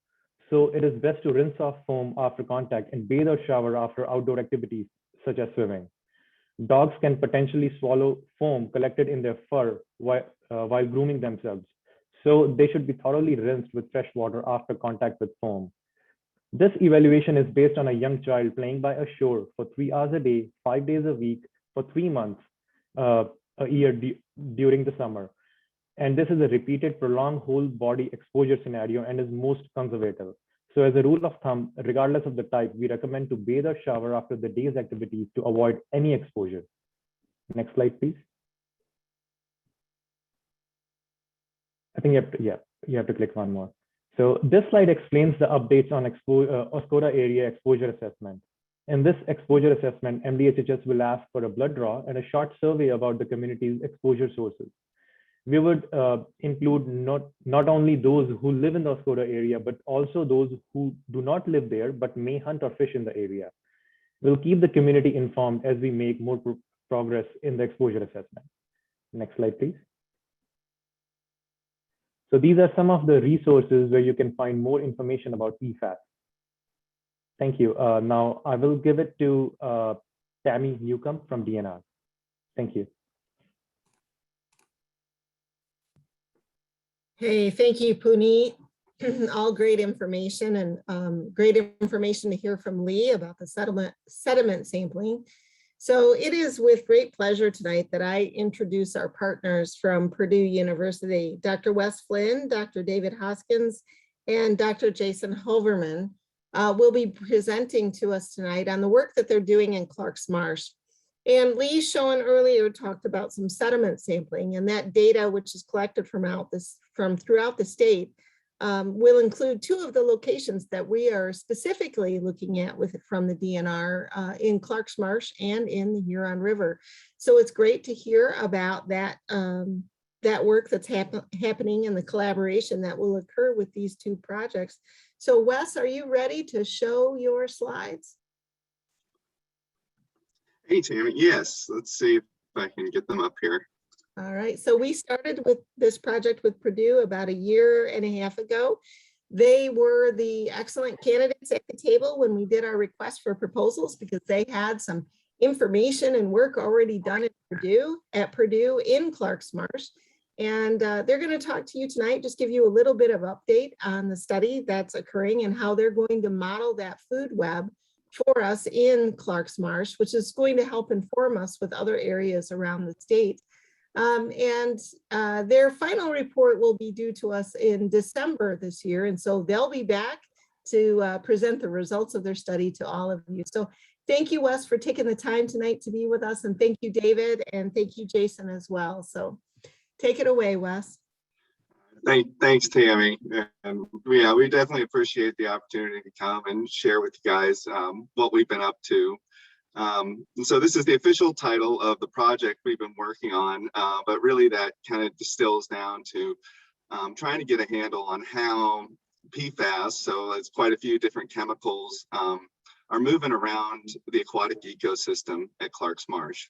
So it is best to rinse off foam after contact and bathe or shower after outdoor activities such as swimming. Dogs can potentially swallow foam collected in their fur while grooming themselves. So they should be thoroughly rinsed with fresh water after contact with foam. This evaluation is based on a young child playing by a shore for 3 hours a day, 5 days a week for 3 months a year during the summer. And this is a repeated prolonged whole body exposure scenario and is most conservative. So as a rule of thumb, regardless of the type, we recommend to bathe or shower after the day's activities to avoid any exposure. Next slide, please. I think you have to click one more. So this slide explains the updates on Oscoda area exposure assessment. In this exposure assessment, MDHHS will ask for a blood draw and a short survey about the community's exposure sources. We would include not only those who live in the Oscoda area, but also those who do not live there, but may hunt or fish in the area. We'll keep the community informed as we make more progress in the exposure assessment. Next slide, please. So these are some of the resources where you can find more information about PFAS. Thank you. Now I will give it to Tammy Newcomb from DNR. Thank you. Hey, thank you, Puneet. All great information, and great information to hear from Lee about the sediment sampling. So it is with great pleasure tonight that I introduce our partners from Purdue University, Dr. Wes Flynn, Dr. David Hoskins, and Dr. Jason Hoverman will be presenting to us tonight on the work that they're doing in Clarks Marsh. And Lee shown earlier talked about some sediment sampling, and that data, which is collected from throughout the state, will include 2 of the locations that we are specifically looking at from the DNR in Clarks Marsh and in the Huron River. So it's great to hear about that work that's happening and the collaboration that will occur with these 2 projects. So Wes, are you ready to show your slides? Hey, Tammy. Yes, let's see if I can get them up here. All right, so we started with this project with Purdue about 1.5 years ago. They were the excellent candidates at the table when we did our request for proposals because they had some information and work already done at Purdue in Clarks Marsh. And they're going to talk to you tonight, just give you a little bit of update on the study that's occurring and how they're going to model that food web for us in Clarks Marsh, which is going to help inform us with other areas around the state Their final report will be due to us in December this year. And so they'll be back to present the results of their study to all of you. So thank you, Wes, for taking the time tonight to be with us. And thank you, David. And thank you, Jason, as well. So take it away, Wes. Thanks, Tammy. And yeah, we definitely appreciate the opportunity to come and share with you guys what we've been up to. And so this is the official title of the project we've been working on, but really that kind of distills down to trying to get a handle on how PFAS, so it's quite a few different chemicals, are moving around the aquatic ecosystem at Clarks Marsh.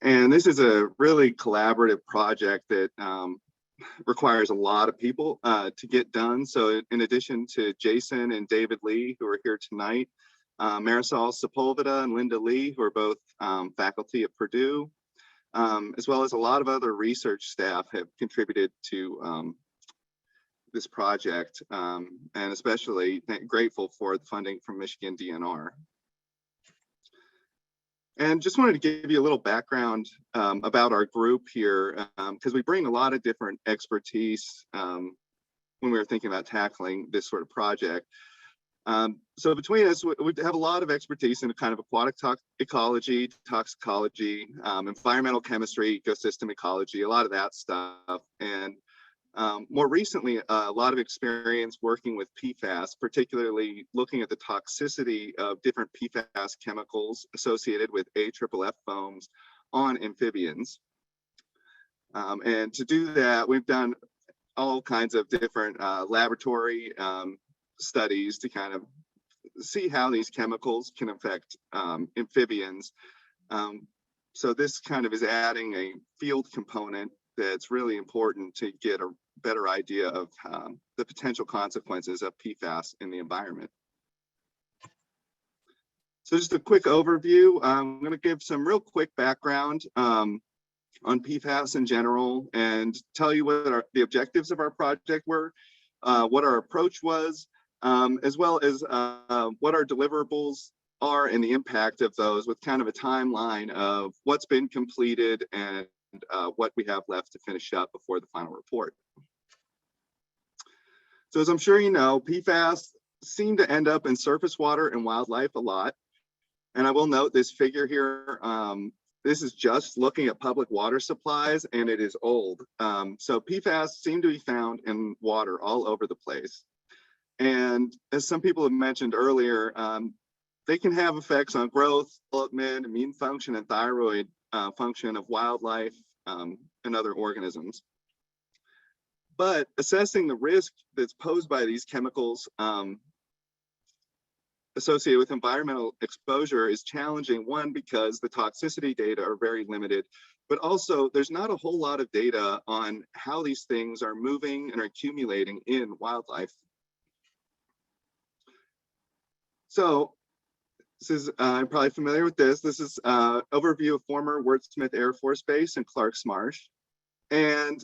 And this is a really collaborative project that requires a lot of people to get done. So in addition to Jason and David Lee, who are here tonight, Marisol Sepulveda and Linda Lee, who are both faculty at Purdue, as well as a lot of other research staff have contributed to this project, and especially grateful for the funding from Michigan DNR. And just wanted to give you a little background about our group here, because we bring a lot of different expertise when we were thinking about tackling this sort of project. So between us, we have a lot of expertise in kind of aquatic ecology, toxicology, environmental chemistry, ecosystem ecology, a lot of that stuff. And more recently, a lot of experience working with PFAS, particularly looking at the toxicity of different PFAS chemicals associated with AFFF foams on amphibians. And to do that, we've done all kinds of different laboratory studies to kind of see how these chemicals can affect amphibians. So this kind of is adding a field component that's really important to get a better idea of the potential consequences of PFAS in the environment. So just a quick overview. I'm going to give some real quick background on PFAS in general and tell you what the objectives of our project were, what our approach was, as well as what our deliverables are and the impact of those, with kind of a timeline of what's been completed and what we have left to finish up before the final report. So as I'm sure you know, PFAS seem to end up in surface water and wildlife a lot. And I will note this figure here, this is just looking at public water supplies, and it is old. So PFAS seem to be found in water all over the place. And as some people have mentioned earlier, they can have effects on growth, development, immune function, and thyroid function of wildlife and other organisms. But assessing the risk that's posed by these chemicals associated with environmental exposure is challenging, one, because the toxicity data are very limited, but also there's not a whole lot of data on how these things are moving and are accumulating in wildlife. So this is, I'm probably familiar with this. This is an overview of former Wurtsmith Air Force Base in Clarks Marsh. And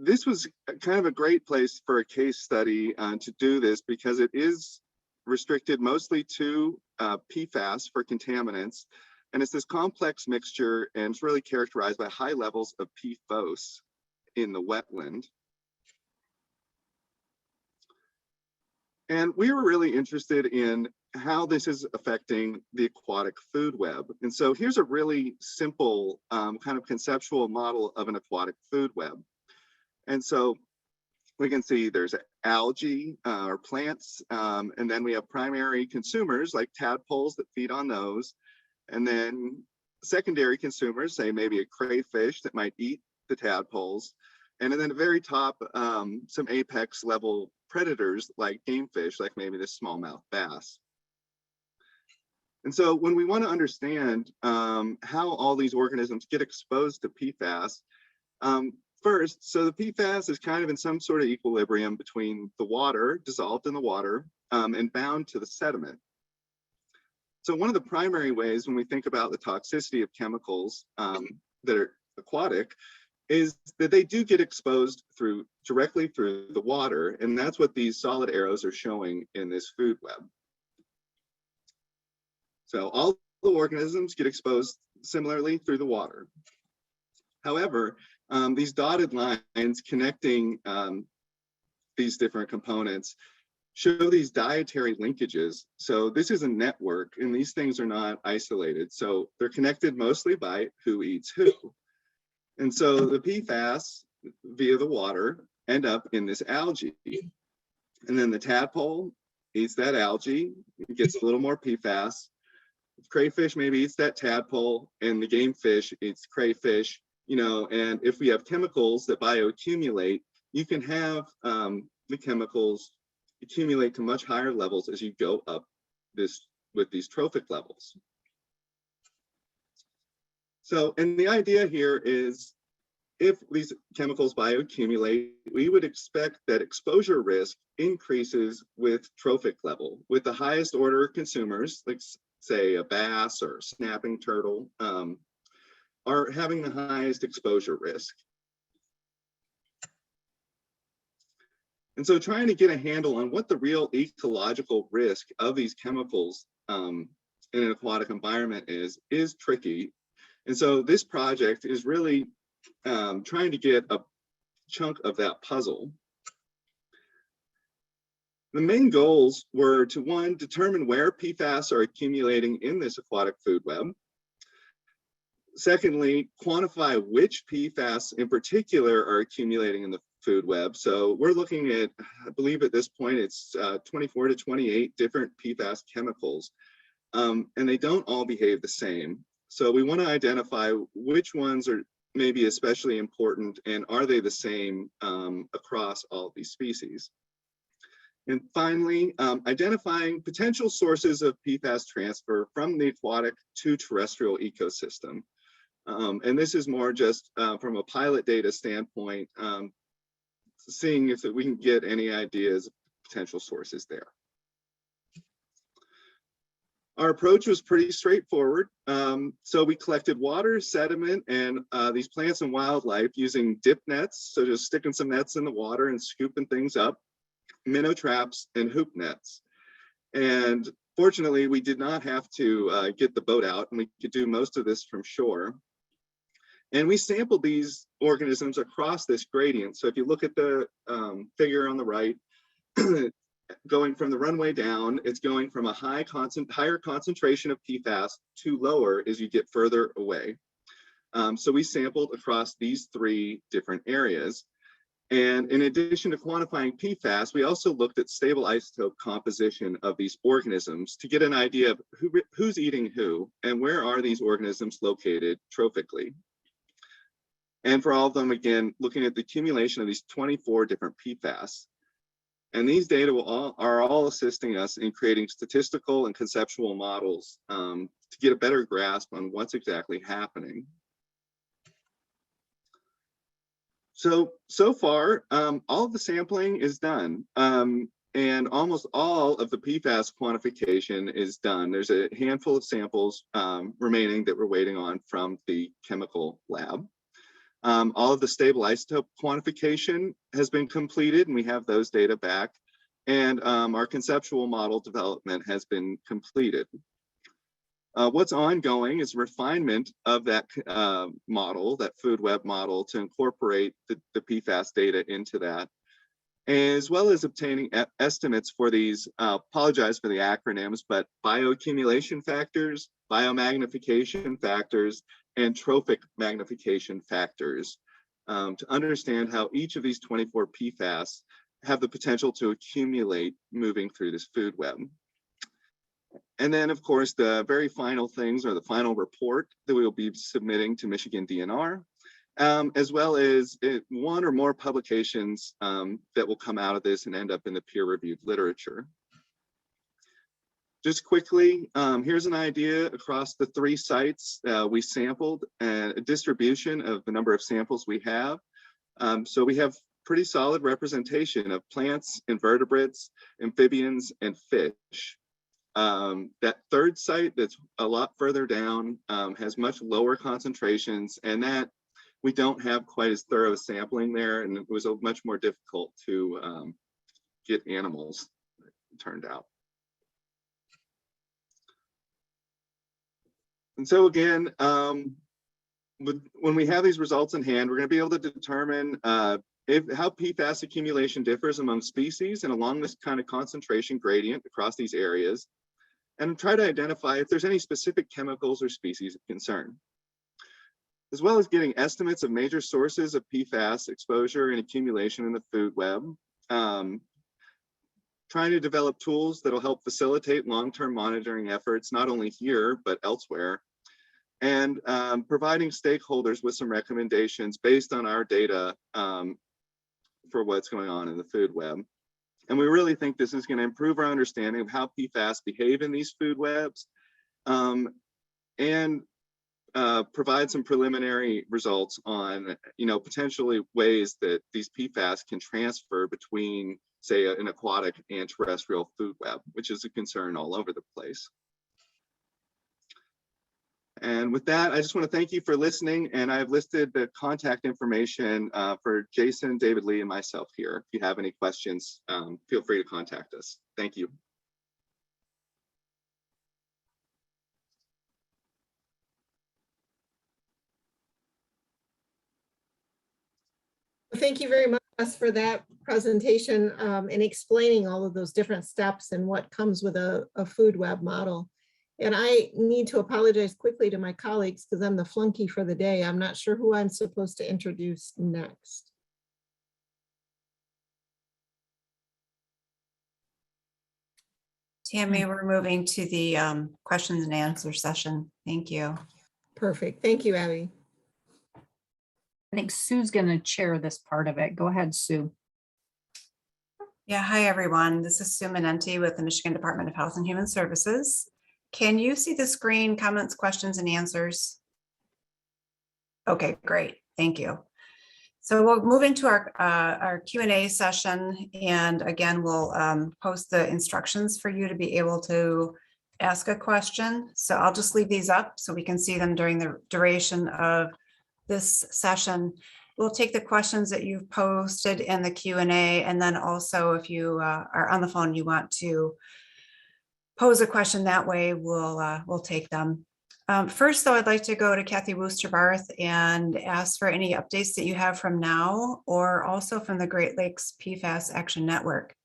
this was kind of a great place for a case study to do this, because it is restricted mostly to PFAS for contaminants. And it's this complex mixture, and it's really characterized by high levels of PFOS in the wetland. And we were really interested in how this is affecting the aquatic food web. And so here's a really simple kind of conceptual model of an aquatic food web. And so we can see there's algae or plants, and then we have primary consumers like tadpoles that feed on those. And then secondary consumers, say maybe a crayfish that might eat the tadpoles. And then at the very top, some apex level predators like game fish, like maybe this smallmouth bass. And so when we want to understand how all these organisms get exposed to PFAS, first, so the PFAS is kind of in some sort of equilibrium between the water, dissolved in the water, and bound to the sediment. So one of the primary ways when we think about the toxicity of chemicals that are aquatic is that they do get exposed directly through the water, and that's what these solid arrows are showing in this food web. So all the organisms get exposed similarly through the water. However, these dotted lines connecting these different components show these dietary linkages. So this is a network, and these things are not isolated. So they're connected mostly by who eats who. And so the PFAS via the water end up in this algae. And then the tadpole eats that algae, it gets a little more PFAS. Crayfish maybe eats that tadpole, and the game fish eats crayfish, you know, and if we have chemicals that bioaccumulate, you can have the chemicals accumulate to much higher levels as you go up this with these trophic levels. So, and the idea here is if these chemicals bioaccumulate, we would expect that exposure risk increases with trophic level, with the highest order consumers, like say a bass or snapping turtle, are having the highest exposure risk. And so trying to get a handle on what the real ecological risk of these chemicals in an aquatic environment is tricky. And so this project is really trying to get a chunk of that puzzle. The main goals were to, one, determine where PFAS are accumulating in this aquatic food web. Secondly, quantify which PFAS in particular are accumulating in the food web. So we're looking at, I believe at this point, it's 24 to 28 different PFAS chemicals, and they don't all behave the same. So we want to identify which ones are maybe especially important, and are they the same across all of these species. And finally, identifying potential sources of PFAS transfer from the aquatic to terrestrial ecosystem. And this is more just from a pilot data standpoint, seeing if we can get any ideas of potential sources there. Our approach was pretty straightforward. So we collected water, sediment, and these plants and wildlife using dip nets. So just sticking some nets in the water and scooping things up, minnow traps, and hoop nets. And fortunately, we did not have to get the boat out, and we could do most of this from shore. And we sampled these organisms across this gradient. So if you look at the figure on the right, going from the runway down, it's going from a higher concentration of PFAS to lower as you get further away. So we sampled across these three different areas. And in addition to quantifying PFAS, we also looked at stable isotope composition of these organisms to get an idea of who's eating who and where are these organisms located trophically. And for all of them, again, looking at the accumulation of these 24 different PFAS. And these data are all assisting us in creating statistical and conceptual models to get a better grasp on what's exactly happening. So far, all of the sampling is done. And almost all of the PFAS quantification is done. There's a handful of samples remaining that we're waiting on from the chemical lab. All of the stable isotope quantification has been completed, and we have those data back. And our conceptual model development has been completed. What's ongoing is refinement of that model, that food web model, to incorporate the PFAS data into that, as well as obtaining estimates for these, apologize for the acronyms, but bioaccumulation factors, biomagnification factors, and trophic magnification factors to understand how each of these 24 PFAS have the potential to accumulate moving through this food web. And then, of course, the very final things are the final report that we will be submitting to Michigan DNR, as well as one or more publications that will come out of this and end up in the peer-reviewed literature. Just quickly, here's an idea across the 3 sites we sampled and a distribution of the number of samples we have. So we have pretty solid representation of plants, invertebrates, amphibians, and fish. That 3rd site that's a lot further down has much lower concentrations, and that we don't have quite as thorough sampling there, and it was much more difficult to get animals, it turned out. And so again, when we have these results in hand, we're going to be able to determine how PFAS accumulation differs among species and along this kind of concentration gradient across these areas, and try to identify if there's any specific chemicals or species of concern, as well as getting estimates of major sources of PFAS exposure and accumulation in the food web, trying to develop tools that will help facilitate long-term monitoring efforts, not only here, but elsewhere, and providing stakeholders with some recommendations based on our data for what's going on in the food web. And we really think this is going to improve our understanding of how PFAS behave in these food webs, and provide some preliminary results on, potentially ways that these PFAS can transfer between, say, an aquatic and terrestrial food web, which is a concern all over the place. And with that, I just want to thank you for listening, and I've listed the contact information for Jason, David Lee, and myself here. If you have any questions, feel free to contact us. Thank you. Thank you very much for that presentation and explaining all of those different steps and what comes with a food web model. And I need to apologize quickly to my colleagues because I'm the flunky for the day. I'm not sure who I'm supposed to introduce next. Tammy, we're moving to the questions and answer session. Thank you. Perfect. Thank you, Abby. I think Sue's going to chair this part of it. Go ahead, Sue. Yeah, hi everyone. This is Sue Manenti with the Michigan Department of Health and Human Services. Can you see the screen, comments, questions, and answers? Okay, great. Thank you. So we'll move into our Q&A session. And again, we'll post the instructions for you to be able to ask a question. So I'll just leave these up so we can see them during the duration of this session. We'll take the questions that you've posted in the Q&A. And then also if you are on the phone, you want to pose a question that way, we'll take them. First, though, I'd like to go to Kathy Wooster-Barth and ask for any updates that you have from now or also from the Great Lakes PFAS Action Network.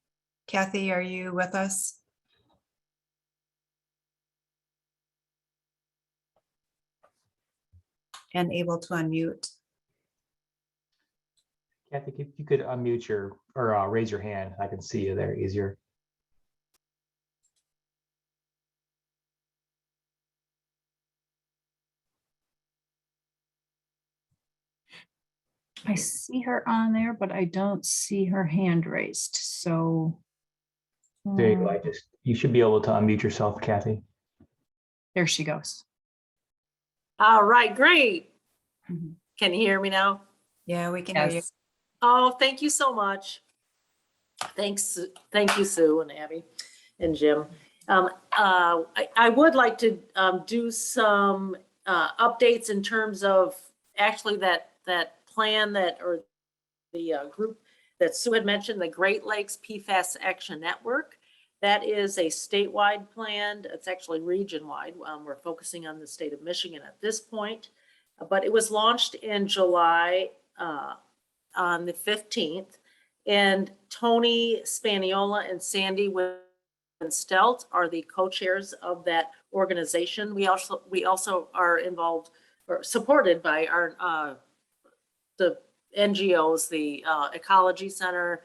Kathy, are you with us? And able to unmute. Kathy, if you could unmute or raise your hand, I can see you there easier. I see her on there, but I don't see her hand raised. So There you go. You should be able to unmute yourself, Kathy. there she goes. All right, great. Can you hear me now? Yeah, we can hear you. Oh, thank you so much. Thanks. Thank you, Sue and Abby and Jim. I would like to do some updates in terms of actually that plan or the group that Sue had mentioned, the Great Lakes PFAS Action Network. That is a statewide plan. It's actually region-wide. We're focusing on the state of Michigan at this point, but it was launched in July on the 15th. And Tony Spaniola and Sandy Winstelt are the co-chairs of that organization. We also are involved or supported by our the NGOs, the Ecology Center,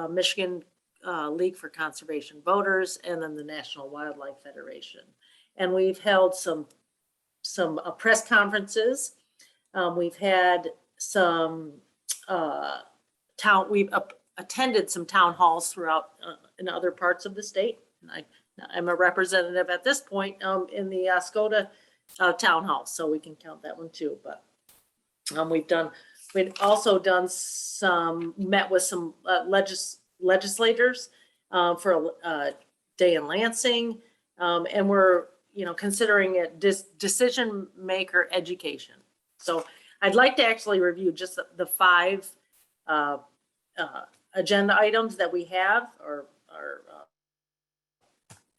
Michigan League for Conservation Voters, and then the National Wildlife Federation. And we've held some press conferences. We've had some we've attended some town halls throughout in other parts of the state. And I'm a representative at this point in the Oscoda town hall, so we can count that one too. But we've also met with some legislators for a day in Lansing, and we're considering it decision maker education. So I'd like to actually review just the 5 agenda items that we have,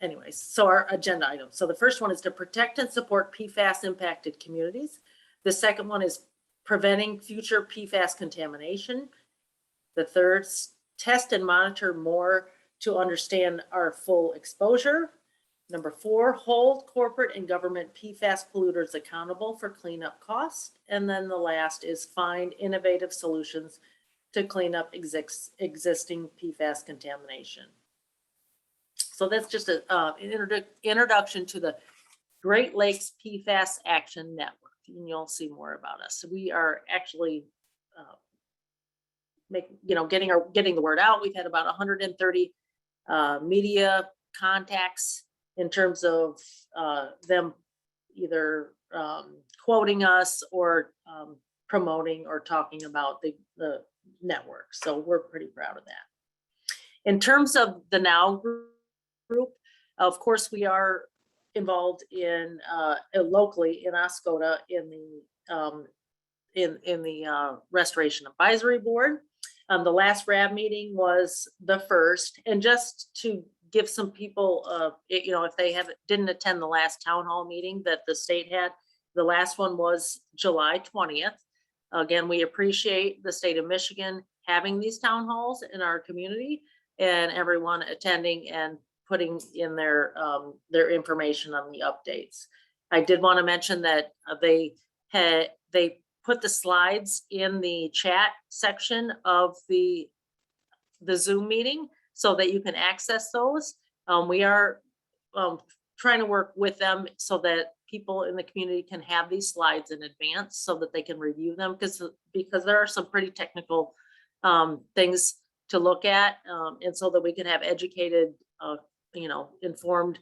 anyways, so our agenda items. So the first one is to protect and support PFAS impacted communities. The second one is preventing future PFAS contamination. The third, test and monitor more to understand our full exposure. Number 4, hold corporate and government PFAS polluters accountable for cleanup costs. And then the last is find innovative solutions to clean up existing PFAS contamination. So that's just an introduction to the Great Lakes PFAS Action Network, and you'll see more about us. So we are actually getting the word out. We've had about 130 media contacts in terms of them either quoting us or promoting or talking about the network. So we're pretty proud of that. In terms of the NOW group, of course, we are involved in locally in Oscoda in the Restoration Advisory Board. The last RAB meeting was the first, and just to give some people, if they didn't attend the last town hall meeting that the state had, the last one was July 20th. Again, we appreciate the state of Michigan having these town halls in our community and everyone attending and putting in their information on the updates. I did want to mention that they put the slides in the chat section of the Zoom meeting so that you can access those. We are trying to work with them so that people in the community can have these slides in advance so that they can review them, because there are some pretty technical things to look at, and so that we can have educated, informed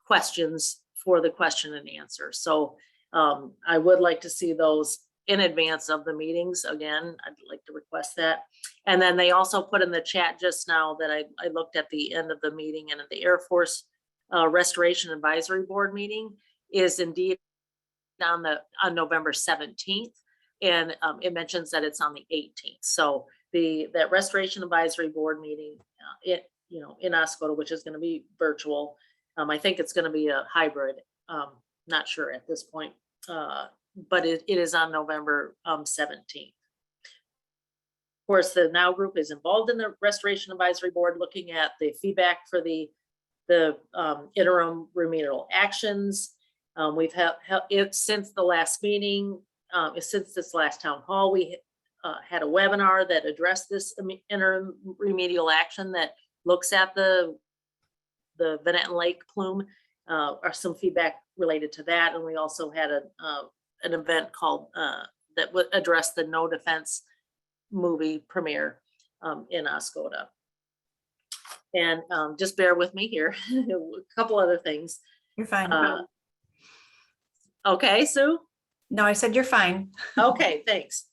questions for the question and answer. So I would like to see those in advance of the meetings. Again, I'd like to request that. And then they also put in the chat just now that I looked at the end of the meeting, and at the Air Force Restoration Advisory Board meeting is indeed on November 17th. And it mentions that it's on the 18th. So that Restoration Advisory Board meeting in Oscoda, which is going to be virtual. I think it's going to be a hybrid. Not sure at this point, but it is on November 17th. Of course, the NOW group is involved in the Restoration Advisory Board, looking at the feedback for the interim remedial actions. We've had since the last meeting, since this last town hall, we had a webinar that addressed this interim remedial action that looks at the Van Lake plume, or some feedback related to that. And we also had an event called that would address the No Defense movie premiere in Oscoda. And just bear with me here. A couple other things. You're fine. Okay, Sue? No, I said you're fine. Okay, thanks.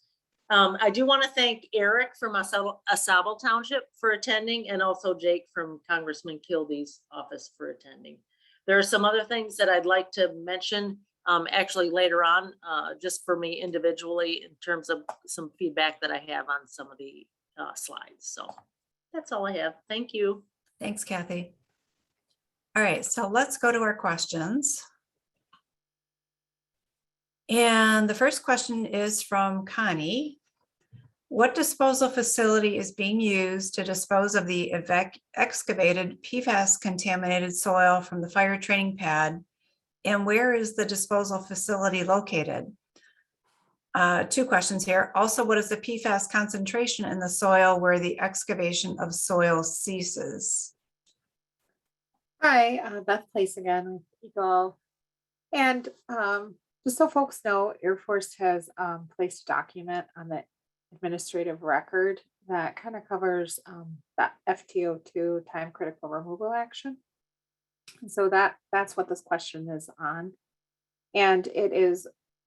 I do want to thank Eric from Asable Township for attending, and also Jake from Congressman Kilby's office for attending. There are some other things that I'd like to mention actually later on, just for me individually, in terms of some feedback that I have on some of the slides. So that's all I have. Thank you. Thanks, Kathy. All right, so let's go to our questions. And the first question is from Connie. What disposal facility is being used to dispose of the excavated PFAS contaminated soil from the fire training pad? And where is the disposal facility located? 2 questions here. Also, what is the PFAS concentration in the soil where the excavation of soil ceases? Hi, Beth Place again with EGLE. And just so folks know, Air Force has placed a document on the administrative record that kind of covers that FTO2 time critical removal action. And so that's what this question is on. And it is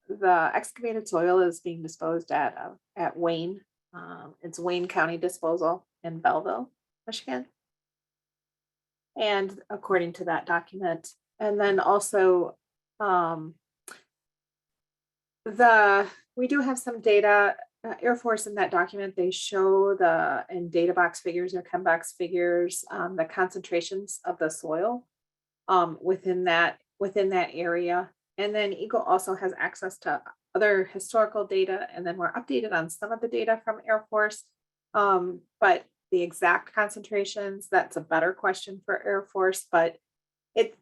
the excavated soil is being disposed at Wayne. It's Wayne County Disposal in Belleville, Michigan. And according to that document, and then also we do have some data. Air Force in that document, they show in data box figures or ChemBox figures, the concentrations of the soil within that area. And then EGLE also has access to other historical data, and then we're updated on some of the data from Air Force. But the exact concentrations, that's a better question for Air Force, but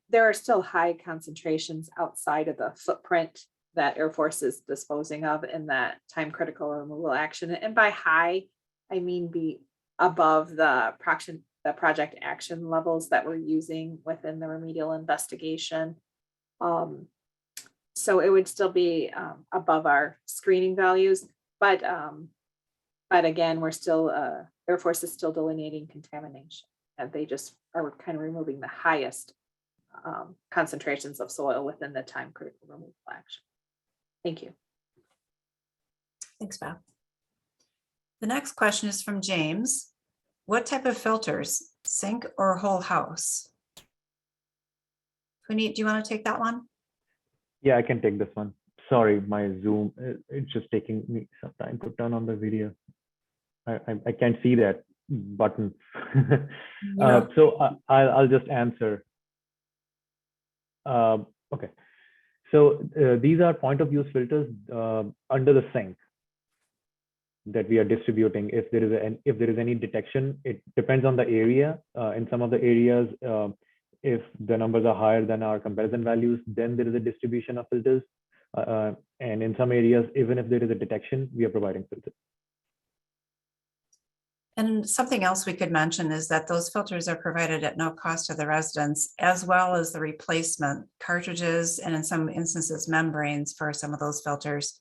there are still high concentrations outside of the footprint that Air Force is disposing of in that time critical removal action. And by high, I mean be above the project action levels that we're using within the remedial investigation. So it would still be above our screening values, but again, we're still, Air Force is still delineating contamination, and they just are kind of removing the highest concentrations of soil within the time critical removal action. Thank you. Thanks, Bob. The next question is from James. What type of filters, sink or whole house? Puneet, do you want to take that one? Yeah, I can take this one. Sorry, my Zoom, it's just taking me some time to turn on the video. I can't see that button. So I'll just answer. Okay. So these are point of use filters under the sink that we are distributing. If there is any detection, it depends on the area. In some of the areas, if the numbers are higher than our comparison values, then there is a distribution of filters. And in some areas, even if there is a detection, we are providing filters. And something else we could mention is that those filters are provided at no cost to the residents, as well as the replacement cartridges, and in some instances, membranes for some of those filters.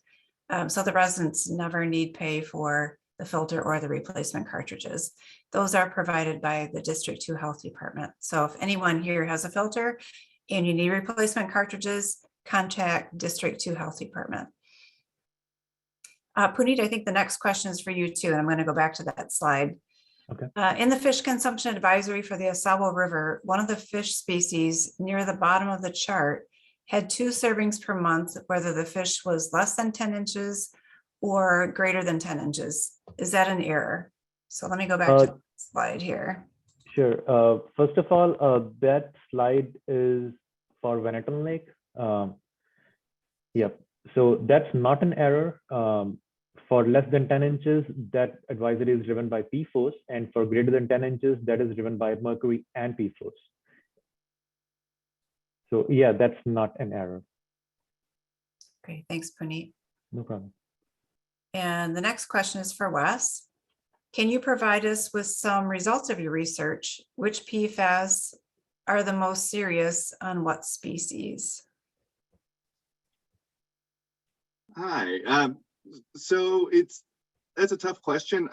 So the residents never need pay for the filter or the replacement cartridges. Those are provided by the District 2 Health Department. So if anyone here has a filter and you need replacement cartridges, contact District 2 Health Department. Puneet, I think the next question is for you too, and I'm going to go back to that slide. Okay. In the fish consumption advisory for the Oscoda River, one of the fish species near the bottom of the chart had 2 servings per month, whether the fish was less than 10 inches or greater than 10 inches. Is that an error? So let me go back to the slide here. Sure. First of all, that slide is for Venetton Lake. Yep. So that's not an error. For less than 10 inches, that advisory is driven by PFAS, and for greater than 10 inches, that is driven by mercury and PFAS. So yeah, that's not an error. Okay, thanks, Puneet. No problem. And the next question is for Wes. Can you provide us with some results of your research? Which PFAS are the most serious on what species? Hi. So that's a tough question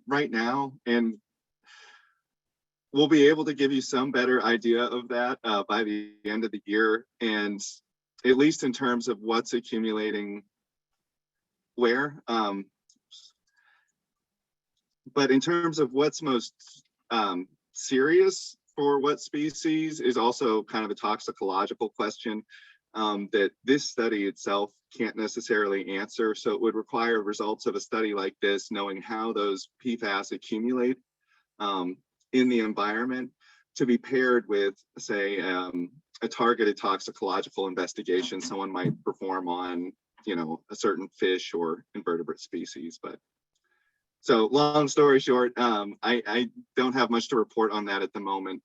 right now, and we'll be able to give you some better idea of that by the end of the year, and at least in terms of what's accumulating where. But in terms of what's most serious for what species is also kind of a toxicological question that this study itself can't necessarily answer. So it would require results of a study like this, knowing how those PFAS accumulate in the environment, to be paired with, say, a targeted toxicological investigation someone might perform on, a certain fish or invertebrate species. But so long story short, I don't have much to report on that at the moment,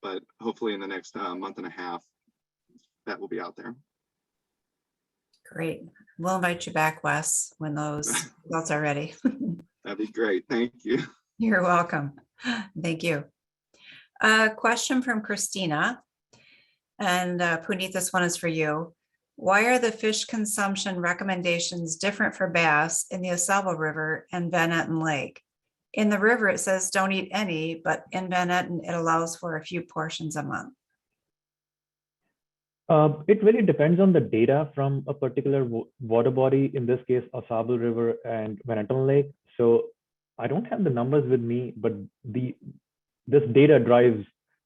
but hopefully in the next month and a half, that will be out there. Great. We'll invite you back, Wes, when those results are ready. That'd be great. Thank you. You're welcome. Thank you. A question from Christina. And Puneet, this one is for you. Why are the fish consumption recommendations different for bass in the Oscoda River and Van Etten Lake? In the river, it says don't eat any, but in Van Etten, it allows for a few portions a month. It really depends on the data from a particular water body, in this case, Oscoda River and Van Etten Lake. So I don't have the numbers with me, but this data drives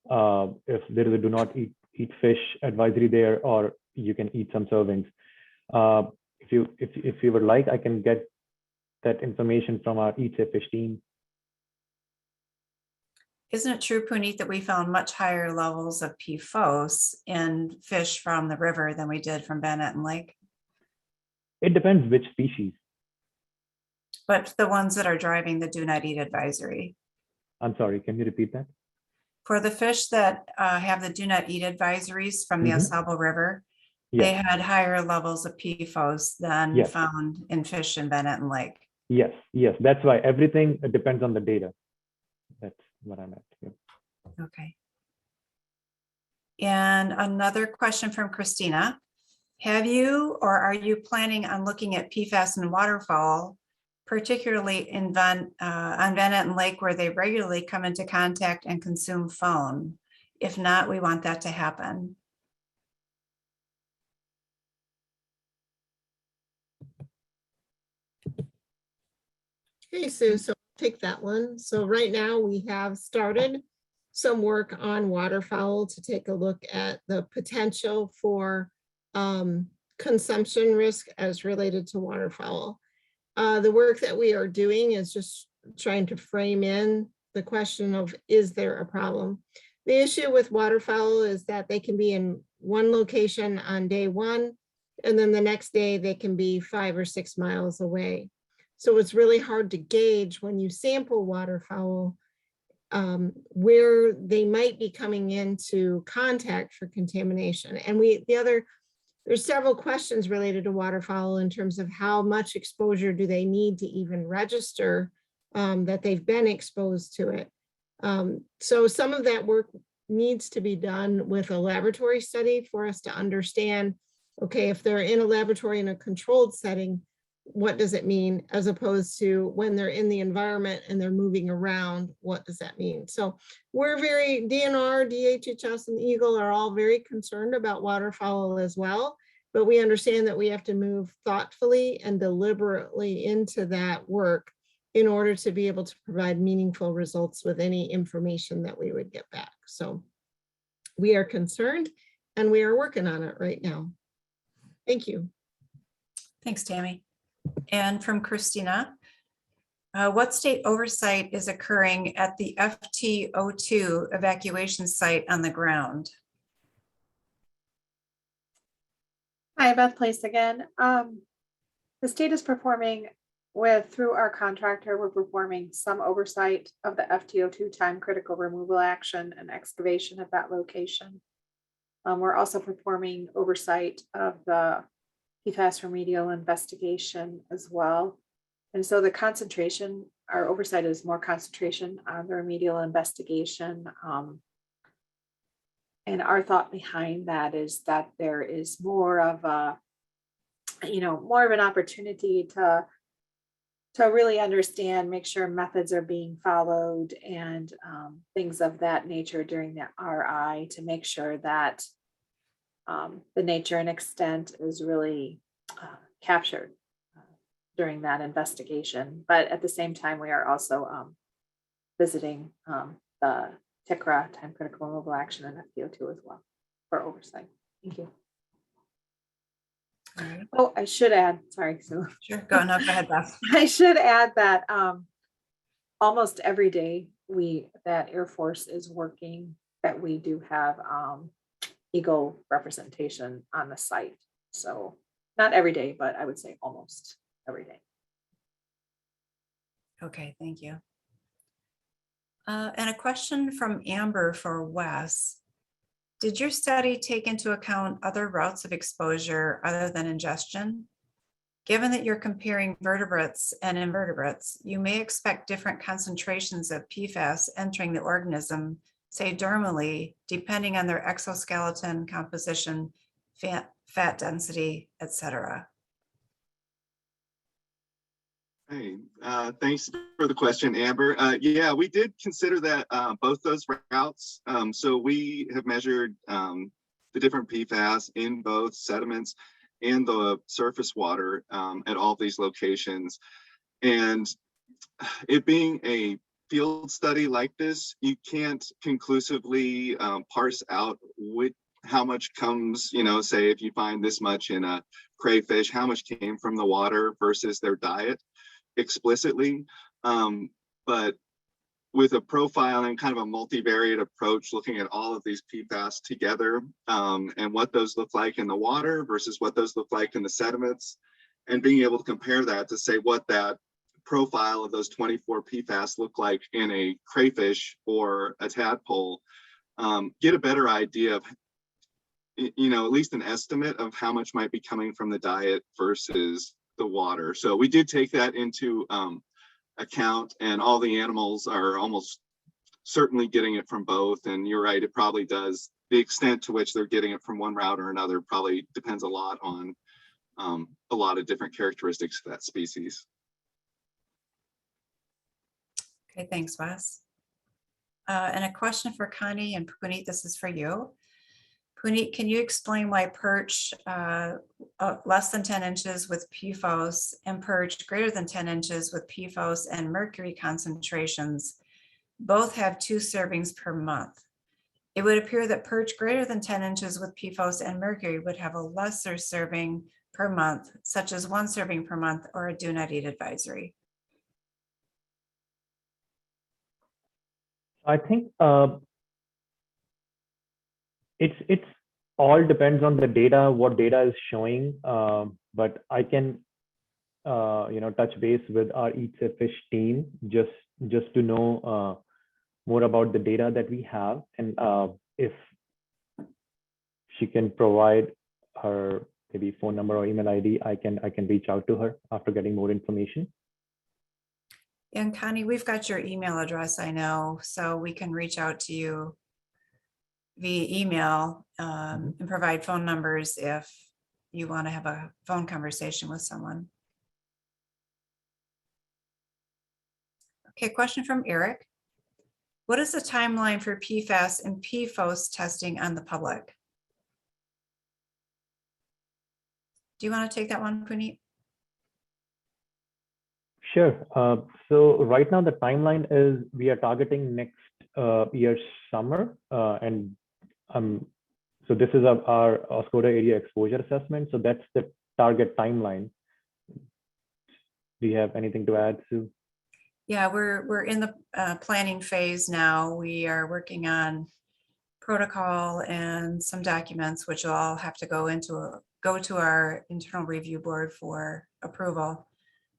if there is a do not eat fish advisory there, or you can eat some servings. If you would like, I can get that information from our Eat Safe Fish team. Isn't it true, Puneet, that we found much higher levels of PFAS in fish from the river than we did from Van Etten Lake? It depends which species. But the ones that are driving the do not eat advisory. I'm sorry, can you repeat that? For the fish that have the do not eat advisories from the Mhm. Oscoda River, they Yes, had higher levels of PFAS than Yes. found in fish in Bennett Lake. yes, yes. That's why everything depends on the data. That's what I meant. Yeah. Okay. And another question from Christina. Have you or are you planning on looking at PFAS in waterfowl, particularly in on Bennett Lake where they regularly come into contact and consume foam? If not, we want that to happen. Okay, Sue, so I'll take that one. So right now we have started some work on waterfowl to take a look at the potential for consumption risk as related to waterfowl. The work that we are doing is just trying to frame in the question of, is there a problem? The issue with waterfowl is that they can be in one location on day one, and then the next day they can be 5 or 6 miles away. So it's really hard to gauge when you sample waterfowl where they might be coming into contact for contamination. And there's several questions related to waterfowl in terms of how much exposure do they need to even register that they've been exposed to it. So some of that work needs to be done with a laboratory study for us to understand, okay, if they're in a laboratory in a controlled setting, what does it mean, as opposed to when they're in the environment and they're moving around, what does that mean? So we're DNR, DHHS, and EGLE are all very concerned about waterfowl as well, but we understand that we have to move thoughtfully and deliberately into that work in order to be able to provide meaningful results with any information that we would get back. So we are concerned and we are working on it right now. Thank you. Thanks, Tammy. And from Christina, what state oversight is occurring at the FTO2 evacuation site on the ground? Hi, Beth Place again. The state is performing through our contractor, we're performing some oversight of the FTO2 time critical removal action and excavation at that location. We're also performing oversight of the PFAS remedial investigation as well. And so the concentration, our oversight is more concentration on the remedial investigation. And our thought behind that is that there is more of an opportunity to really understand, make sure methods are being followed and things of that nature during the RI to make sure that the nature and extent is really captured during that investigation. But at the same time, we are also visiting the TICRA, time critical removal action, and FTO2 as well for oversight. Thank you. All right. Oh, I should add, sorry, Sue. Sure, go ahead, Beth. I should add that almost every day that Air Force is working, that we do have EGLE representation on the site. So not every day, but I would say almost every day. Okay, thank you. And a question from Amber for Wes. Did your study take into account other routes of exposure other than ingestion? Given that you're comparing vertebrates and invertebrates, you may expect different concentrations of PFAS entering the organism, say dermally, depending on their exoskeleton composition, fat density, etc. Hey, thanks for the question, Amber. Yeah, we did consider that both those routes. So we have measured the different PFAS in both sediments and the surface water at all of these locations. And it being a field study like this, you can't conclusively parse out how much comes, say if you find this much in a crayfish, how much came from the water versus their diet explicitly. But with a profiling, kind of a multivariate approach, looking at all of these PFAS together and what those look like in the water versus what those look like in the sediments, and being able to compare that to say what that profile of those 24 PFAS look like in a crayfish or a tadpole, get a better idea of, you know, at least an estimate of how much might be coming from the diet versus the water. So we did take that into account, and all the animals are almost certainly getting it from both. And you're right, it probably does. The extent to which they're getting it from one route or another probably depends a lot on a lot of different characteristics of that species. Okay, thanks, Wes. And a question for Connie and Puneet, this is for you. Puneet, can you explain why perch less than 10 inches with PFAS and perch greater than 10 inches with PFAS and mercury concentrations both have 2 servings per month? It would appear that perch greater than 10 inches with PFAS and mercury would have a lesser serving per month, such as 1 serving per month or a do not eat advisory. I think it's all depends on the data, what data is showing. But I can touch base with our Eat Safe Fish team just to know more about the data that we have, and if she can provide her maybe phone number or email ID, I can reach out to her after getting more information. And Connie, we've got your email address, I know, so we can reach out to you via email and provide phone numbers if you want to have a phone conversation with someone. Okay, question from Eric. What is the timeline for PFAS and PFOS testing on the public? Do you want to take that one, Puneet? Sure. So right now the timeline is we are targeting next year's summer, and so this is our Oscoda area exposure assessment. So that's the target timeline. Do you have anything to add, Sue? Yeah, we're in the planning phase now. We are working on protocol and some documents, which will all have to go to our internal review board for approval.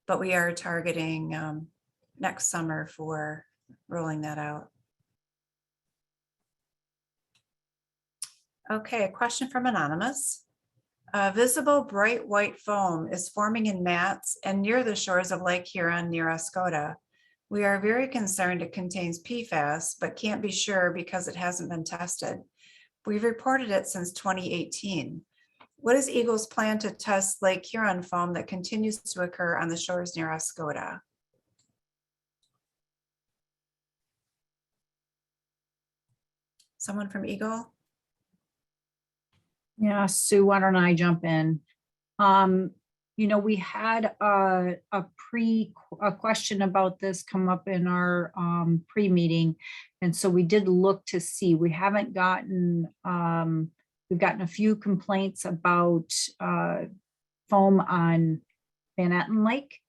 But we are targeting next summer for rolling that out. Okay, a question from Anonymous. Visible bright white foam is forming in mats and near the shores of Lake Huron near Oscoda. We are very concerned it contains PFAS, but can't be sure because it hasn't been tested. We've reported it since 2018. What is EGLE's plan to test Lake Huron foam that continues to occur on the shores near Oscoda? Someone from EGLE? Yeah, Sue, why don't I jump in? We had a question about this come up in our pre-meeting. And so we did look to see, we've gotten a few complaints about foam on Van Etten Lake,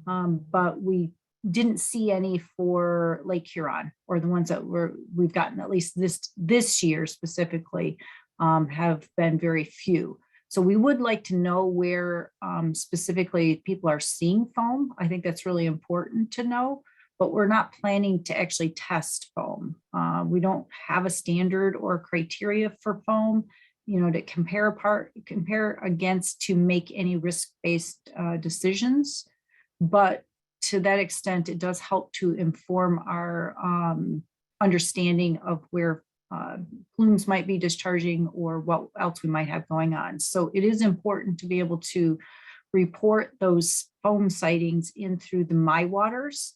but we didn't see any for Lake Huron, or the ones that we've gotten, at least this year specifically, have been very few. So we would like to know where specifically people are seeing foam. I think that's really important to know, but we're not planning to actually test foam. We don't have a standard or criteria for foam, to compare against to make any risk-based decisions. But to that extent, it does help to inform our understanding of where plumes might be discharging or what else we might have going on. So it is important to be able to report those foam sightings in through the My Waters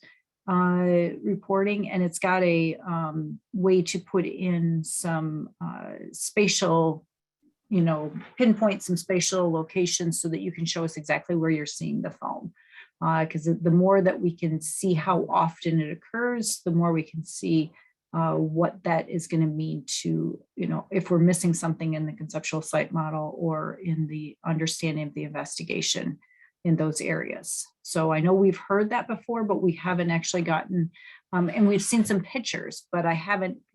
reporting, and it's got a way to put in some spatial, pinpoint some spatial locations so that you can show us exactly where you're seeing the foam. Because the more that we can see how often it occurs, the more we can see what that is going to mean to, if we're missing something in the conceptual site model or in the understanding of the investigation in those areas. So I know we've heard that before, but we haven't actually gotten, and we've seen some pictures, but we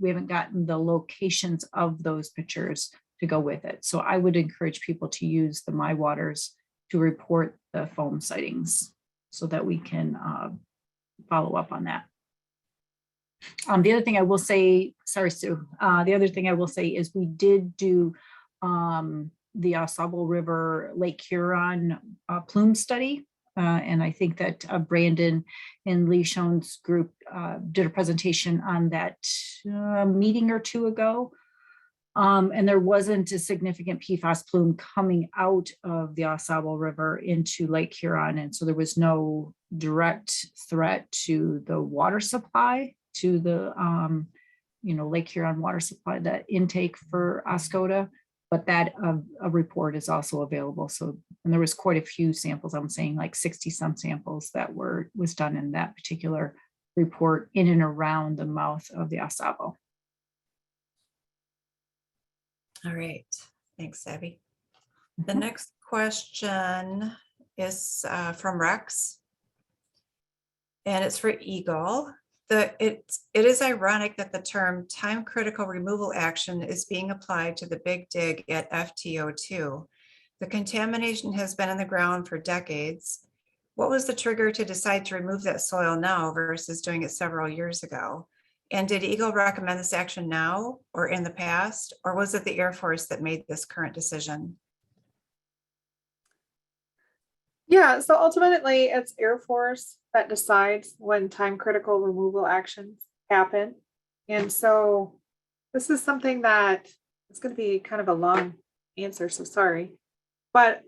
haven't gotten the locations of those pictures to go with it. So I would encourage people to use the My Waters to report the foam sightings so that we can follow up on that. The other thing I will say, sorry, Sue, the other thing I will say is we did do the Oscoda River Lake Huron plume study. And I think that Brandon and Lee Schoen's group did a presentation on that meeting or two ago. And there wasn't a significant PFAS plume coming out of the Oscoda River into Lake Huron. And so there was no direct threat to the water supply, to the Lake Huron water supply, that intake for Oscoda. But that a report is also available. So, and there was quite a few samples, I'm saying like 60 some samples that was done in that particular report in and around the mouth of the Oscoda. All right, thanks, Abby. The next question is from Rex, and it's for EGLE. It is ironic that the term time critical removal action is being applied to the big dig at FTO2. The contamination has been in the ground for decades. What was the trigger to decide to remove that soil now versus doing it several years ago? And did EGLE recommend this action now or in the past, or was it the Air Force that made this current decision? Yeah, so ultimately it's Air Force that decides when time critical removal actions happen. And so this is something that it's going to be kind of a long answer, so sorry. But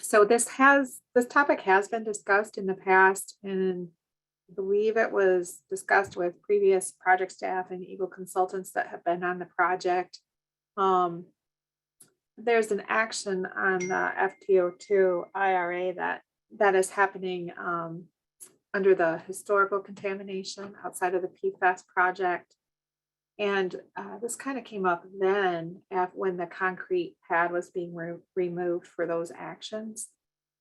so this topic has been discussed in the past, and I believe it was discussed with previous project staff and EGLE consultants that have been on the project. There's an action on the FTO2 IRA that is happening under the historical contamination outside of the PFAS project. And this kind of came up then when the concrete pad was being removed for those actions.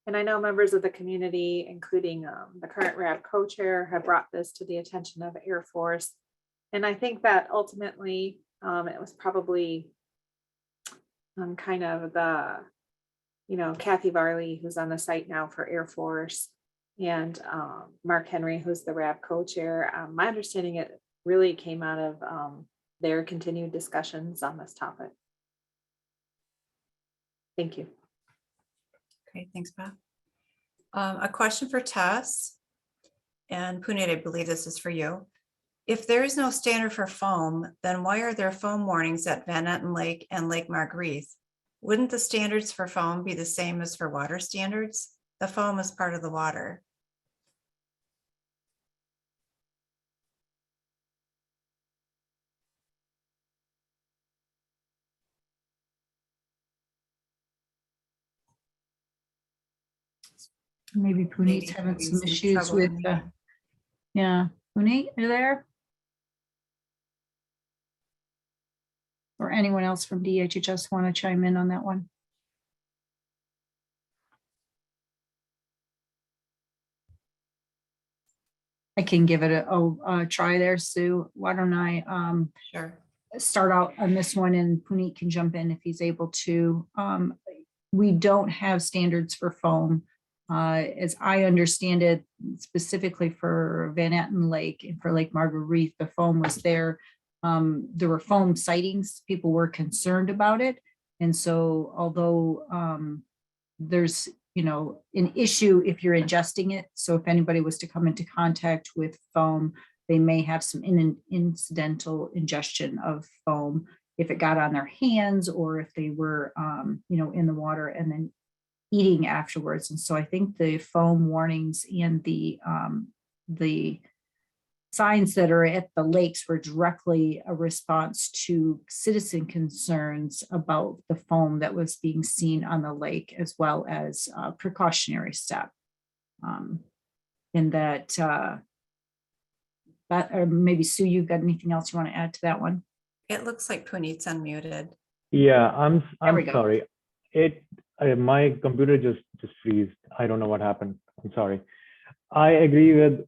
And I know members of the community, including the current RAB co-chair, have brought this to the attention of Air Force. And I think that ultimately it was probably kind of the, Kathy Varley, who's on the site now for Air Force, and Mark Henry, who's the RAB co-chair. My understanding, it really came out of their continued discussions on this topic. Thank you. Okay, thanks, Bob. A question for Tess, and Puneet, I believe this is for you. If there is no standard for foam, then why are there foam warnings at Van Etten Lake and Lake Marguerite? Wouldn't the standards for foam be the same as for water standards? The foam is part of the water. Maybe Puneet's having some issues with, yeah, Puneet, are you there? Or anyone else from DHHS want to chime in on that one? I can give it a try there, Sue. Why don't I start out on this one, and Puneet can jump in if he's able to. We don't have standards for foam. As I understand it, specifically for Van Etten Lake and for Lake Marguerite, the foam was there. There were foam sightings. People were concerned about it. And so although there's, an issue if you're ingesting it. So if anybody was to come into contact with foam, they may have some incidental ingestion of foam if it got on their hands or if they were, in the water and then eating afterwards. And so I think the foam warnings and the signs that are at the lakes were directly a response to citizen concerns about the foam that was being seen on the lake, as well as a precautionary step. And that, or maybe Sue, you've got anything else you want to add to that one? It looks like Puneet's unmuted. Yeah, I'm sorry. My computer just freezed. I don't know what happened. I'm sorry. I agree with,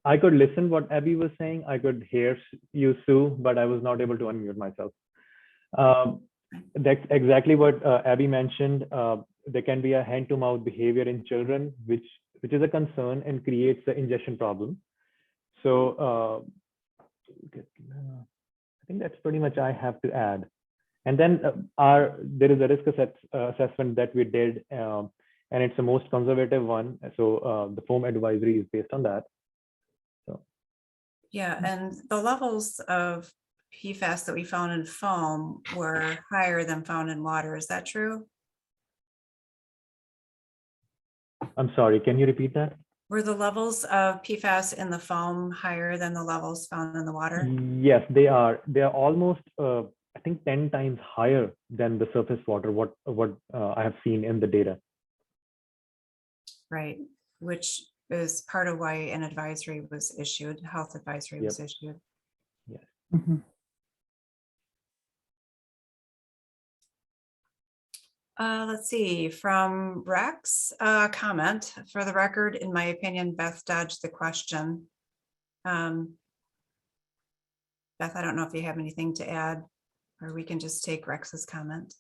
I could listen what Abby was saying. I could hear you, Sue, but I was not able to unmute myself. That's exactly what Abby mentioned. there can be a hand-to-mouth behavior in children, which is a concern and creates the ingestion problem. So I think that's pretty much I have to add. And then there is a risk assessment that we did, and it's the most conservative one. So the foam advisory is based on that. So Yeah, and the levels of PFAS that we found in foam were higher than found in water. Is that true? I'm sorry, can you repeat that? Were the levels of PFAS in the foam higher than the levels found in the water? Yes, they are. They are almost, I think, 10 times higher than the surface water, what I have seen in the data. Right, which is part of why an advisory was issued, health advisory was issued. Yes. Let's see, from Rex, comment, for the record, in my opinion, Beth dodged the question. Beth, I don't know if you have anything to add, or we can just take Rex's comment.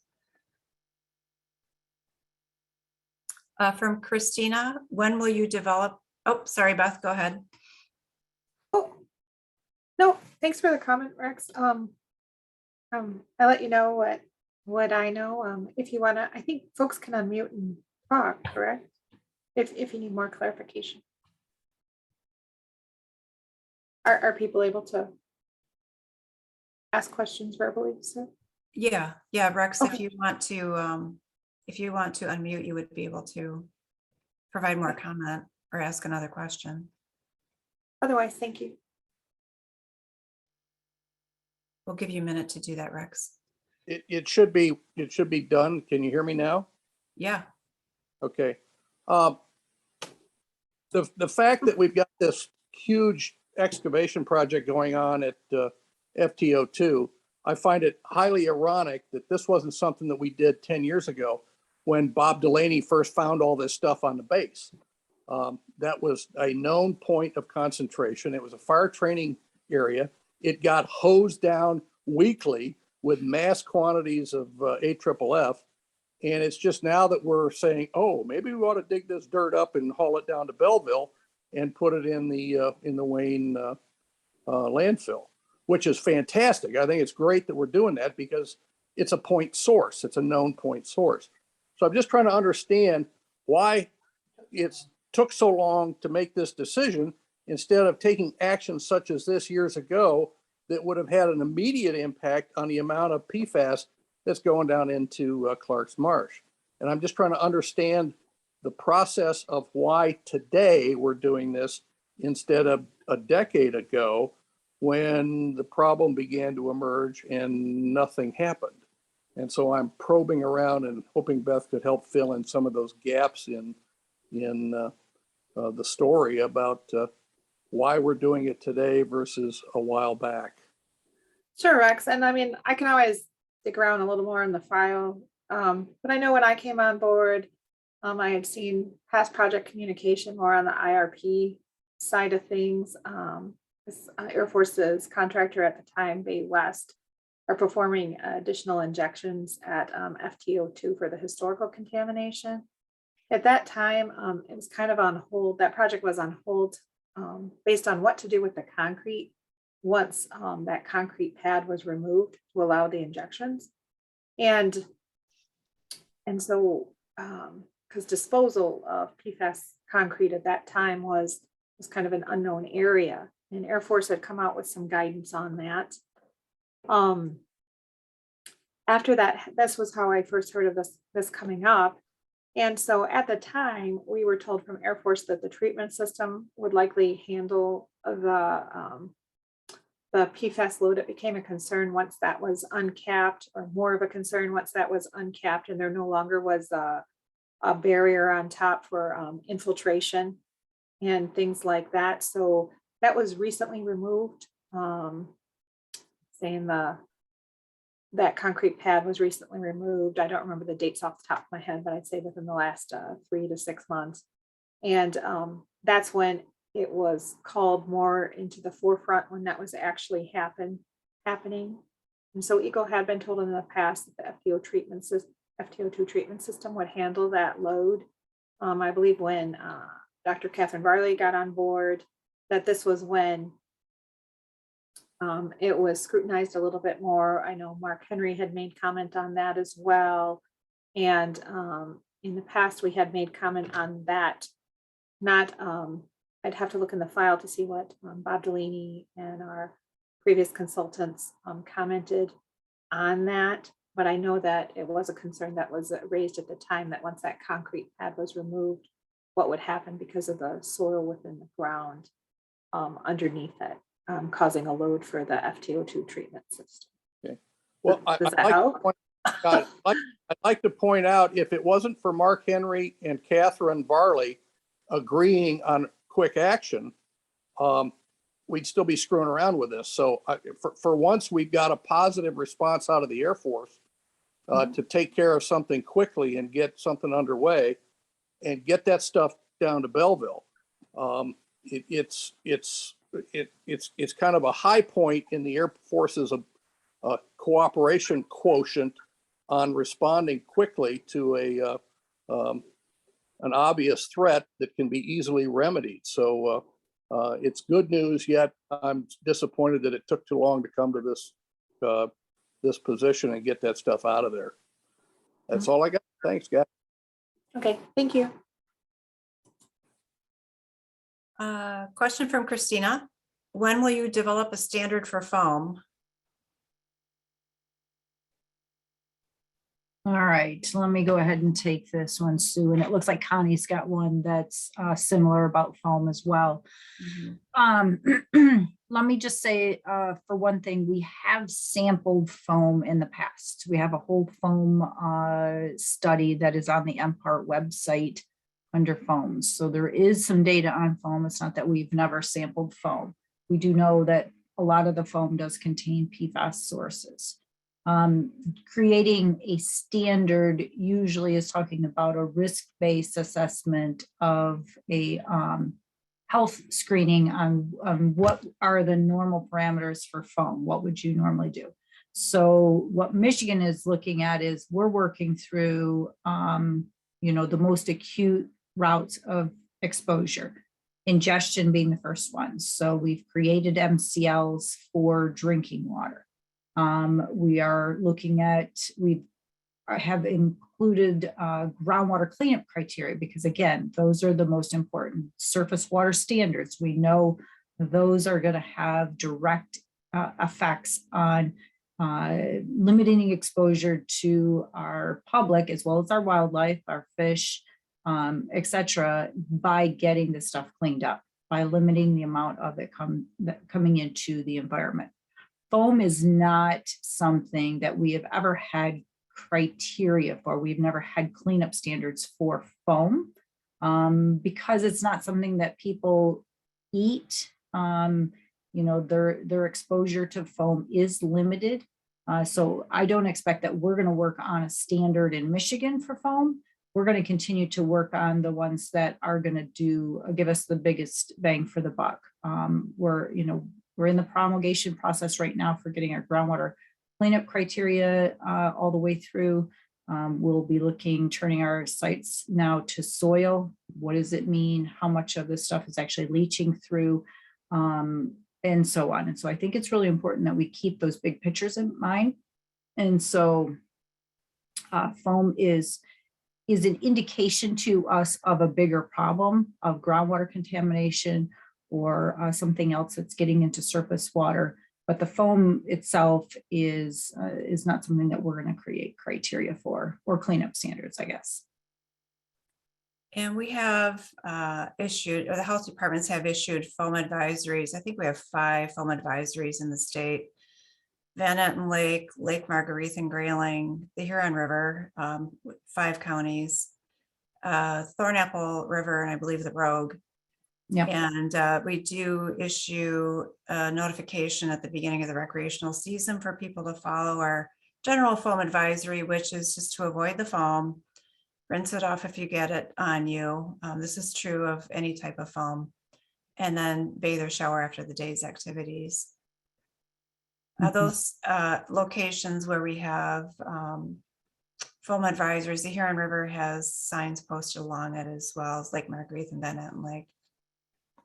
From Christina, when will you develop? Oh, sorry, Beth, go ahead. Oh, no, thanks for the comment, Rex. I'll let you know what I know. If you wanna, I think folks can unmute and talk, correct? If you need more clarification. Are people able to ask questions verbally? So Yeah, Rex, Okay. if you want to unmute, you would be able to provide more comment or ask another question. Otherwise, thank you. We'll give you a minute to do that, Rex. It should be done. Can you hear me now? Yeah. Okay. The fact that we've got this huge excavation project going on at FTO2, I find it highly ironic that this wasn't something that we did 10 years ago when Bob Delaney first found all this stuff on the base. That was a known point of concentration. It was a fire training area. It got hosed down weekly with mass quantities of AFFF. And it's just now that we're saying, oh, maybe we ought to dig this dirt up and haul it down to Belleville and put it in the Wayne landfill, which is fantastic. I think it's great that we're doing that because it's a point source. It's a known point source. So I'm just trying to understand why it's took so long to make this decision instead of taking action such as this years ago that would have had an immediate impact on the amount of PFAS that's going down into Clarks Marsh. And I'm just trying to understand the process of why today we're doing this instead of a decade ago when the problem began to emerge and nothing happened. And so I'm probing around and hoping Beth could help fill in some of those gaps in the story about why we're doing it today versus a while back. Sure, Rex. And I mean, I can always dig around a little more in the file. But I know when I came on board, I had seen past project communication more on the IRP side of things. This Air Force's contractor at the time, Bay West, are performing additional injections at FTO2 for the historical contamination. At that time, it was kind of on hold. That project was on hold based on what to do with the concrete once that concrete pad was removed to allow the injections. And so, because disposal of PFAS concrete at that time was kind of an unknown area, and Air Force had come out with some guidance on that. After that, this was how I first heard of this coming up. And so at the time, we were told from Air Force that the treatment system would likely handle the PFAS load. It became a concern once that was uncapped, or more of a concern once that was uncapped, and there no longer was a barrier on top for infiltration and things like that. So that was recently removed, saying that concrete pad was recently removed. I don't remember the dates off the top of my head, but I'd say within the last 3 to 6 months. And that's when it was called more into the forefront, when that was actually happening. And so EGLE had been told in the past that the FTO treatment FTO2 treatment system would handle that load. I believe when Dr. Catherine Varley got on board, that this was when it was scrutinized a little bit more. I know Mark Henry had made comment on that as well. And in the past, we had made comment on that. Not, I'd have to look in the file to see what Bob Delaney and our previous consultants commented on that. But I know that it was a concern that was raised at the time, that once that concrete pad was removed, what would happen because of the soil within the ground underneath it, causing a load for the FTO2 treatment system. Okay. Well, Does that help? I'd like to point out, if it wasn't for Mark Henry and Catherine Varley agreeing on quick action, we'd still be screwing around with this. So for once, we've got a positive response out of the Air Force to take care of something quickly and get something underway and get that stuff down to Belleville. It's kind of a high point in the Air Force's cooperation quotient on responding quickly to an obvious threat that can be easily remedied. So it's good news, yet I'm disappointed that it took too long to come to this position and get that stuff out of there. That's all I got. Thanks, guys. Okay, thank you. Question from Christina. When will you develop a standard for foam? All right, let me go ahead and take this one, Sue. And it looks like Connie's got one that's similar about foam as well. Let me just say, for one thing, we have sampled foam in the past. We have a whole foam study that is on the MPART website under foams. So there is some data on foam. It's not that we've never sampled foam. We do know that a lot of the foam does contain PFAS sources. Creating a standard usually is talking about a risk-based assessment of a health screening on what are the normal parameters for foam. What would you normally do? So what Michigan is looking at is we're working through, the most acute routes of exposure, ingestion being the first one. So we've created MCLs for drinking water. We are looking at, we have included groundwater cleanup criteria because, again, those are the most important. Surface water standards, we know those are going to have direct effects on limiting exposure to our public as well as our wildlife, our fish, etc., by getting this stuff cleaned up, by limiting the amount of it coming into the environment. Foam is not something that we have ever had criteria for. We've never had cleanup standards for foam because it's not something that people eat. Their exposure to foam is limited. So I don't expect that we're going to work on a standard in Michigan for foam. We're going to continue to work on the ones that are going to give us the biggest bang for the buck. We're in the promulgation process right now for getting our groundwater cleanup criteria all the way through. We'll be turning our sites now to soil. What does it mean? How much of this stuff is actually leaching through, and so on. And so I think it's really important that we keep those big pictures in mind. And so foam is an indication to us of a bigger problem of groundwater contamination or something else that's getting into surface water. But the foam itself is not something that we're going to create criteria for or cleanup standards, I guess. And we have issued, or the health departments have issued foam advisories. I think we have 5 foam advisories in the state. Van Etten Lake, Lake Marguerite and Grayling, the Huron River, 5 counties, Thornapple River, and I believe the Rogue. Yep. And we do issue a notification at the beginning of the recreational season for people to follow our general foam advisory, which is just to avoid the foam, rinse it off if you get it on you. This is true of any type of foam, and then bathe or shower after the day's activities. Those locations where we have foam advisories. The Huron River has signs posted along it as well as Lake Marguerite and Bennett and Lake.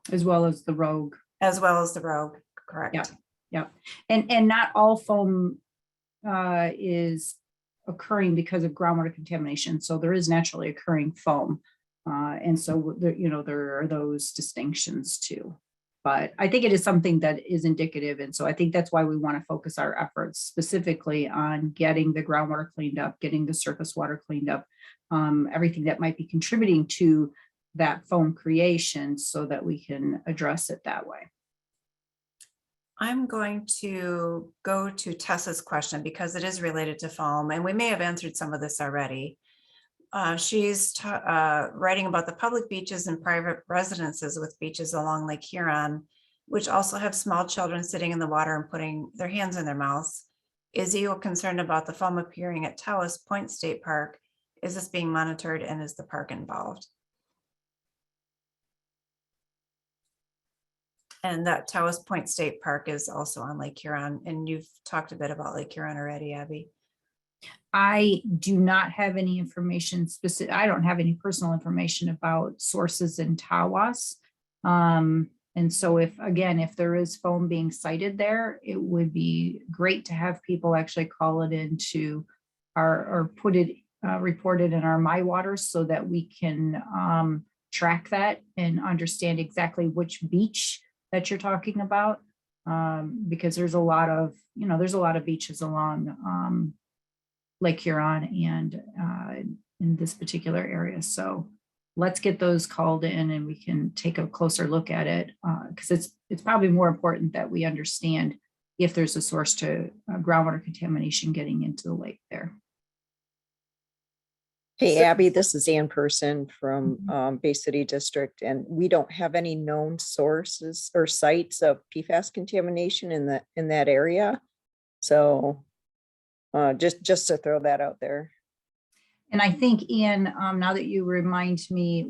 As well as the Rogue. As well as the Rogue, correct. Yep. Yep. And not all foam is occurring because of groundwater contamination. So there is naturally occurring foam. And so, there are those distinctions too. But I think it is something that is indicative. And so I think that's why we want to focus our efforts specifically on getting the groundwater cleaned up, getting the surface water cleaned up, everything that might be contributing to that foam creation so that we can address it that way. I'm going to go to Tessa's question because it is related to foam, and we may have answered some of this already. She's writing about the public beaches and private residences with beaches along Lake Huron, which also have small children sitting in the water and putting their hands in their mouths. Is EGLE concerned about the foam appearing at Tawas Point State Park? Is this being monitored, and is the park involved? And that Tawas Point State Park is also on Lake Huron, and you've talked a bit about Lake Huron already, Abby. I do not have any information specific. I don't have any personal information about sources in Tawas. And so if there is foam being cited there, it would be great to have people actually call it into or put it reported in our My Waters so that we can track that and understand exactly which beach that you're talking about. Because there's a lot of beaches along Lake Huron and in this particular area. So let's get those called in and we can take a closer look at it because it's probably more important that we understand if there's a source to groundwater contamination getting into the lake there. Hey, Abby, this is Ann Person from Bay City District, and we don't have any known sources or sites of PFAS contamination in that area. So just to throw that out there. And I think, Ian, now that you remind me,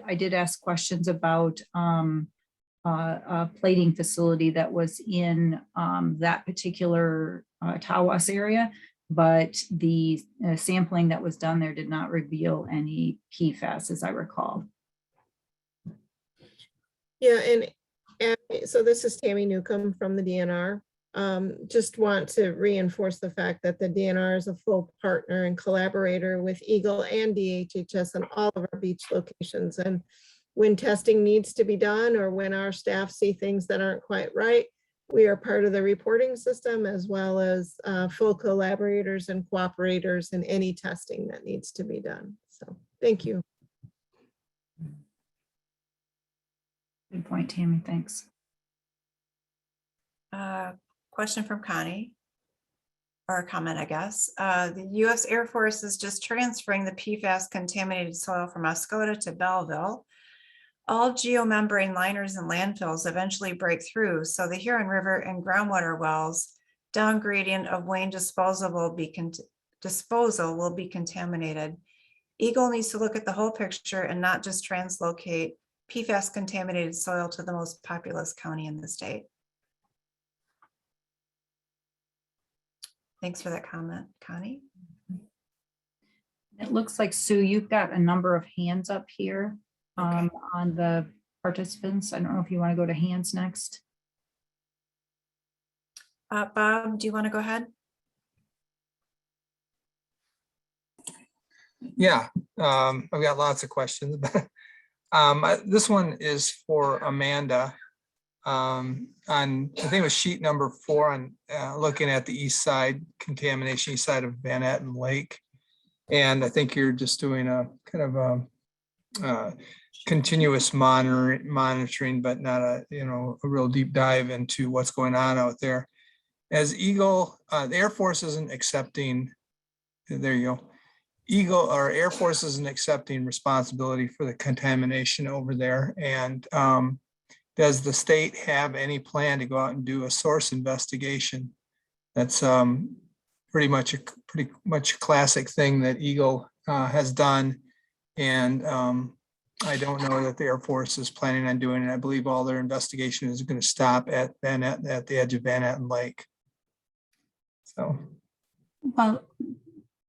I did ask questions about a plating facility that was in that particular Tawas area, but the sampling that was done there did not reveal any PFAS, as I recall. Yeah, and so this is Tammy Newcomb from the DNR. Just want to reinforce the fact that the DNR is a full partner and collaborator with EGLE and DHHS on all of our beach locations. And when testing needs to be done or when our staff see things that aren't quite right, we are part of the reporting system as well as full collaborators and cooperators in any testing that needs to be done. So thank you. Good point, Tammy. Thanks. Question from Connie, or a comment, I guess. The U.S. Air Force is just transferring the PFAS contaminated soil from Oscoda to Belleville. All geomembrane liners and landfills eventually break through, so the Huron River and groundwater wells down gradient of Wayne disposal will be contaminated. EGLE needs to look at the whole picture and not just translocate PFAS contaminated soil to the most populous county in the state. Thanks for that comment, Connie. It looks like, Sue, you've got a number of hands up here on the participants. I don't know if you want to go to hands next. Bob, do you want to go ahead? Yeah, I've got lots of questions, but this one is for Amanda. On, I think it was sheet number 4 on looking at the east side contamination, east side of Van Etten Lake. And I think you're just doing a kind of a continuous monitoring, but not a real deep dive into what's going on out there. As EGLE, the Air Force isn't accepting, there you go. EGLE or Air Force isn't accepting responsibility for the contamination over there. And does the state have any plan to go out and do a source investigation? That's pretty much a classic thing that EGLE has done. And I don't know that the Air Force is planning on doing it. I believe all their investigation is going to stop at the edge of Van Etten Lake. So. Well,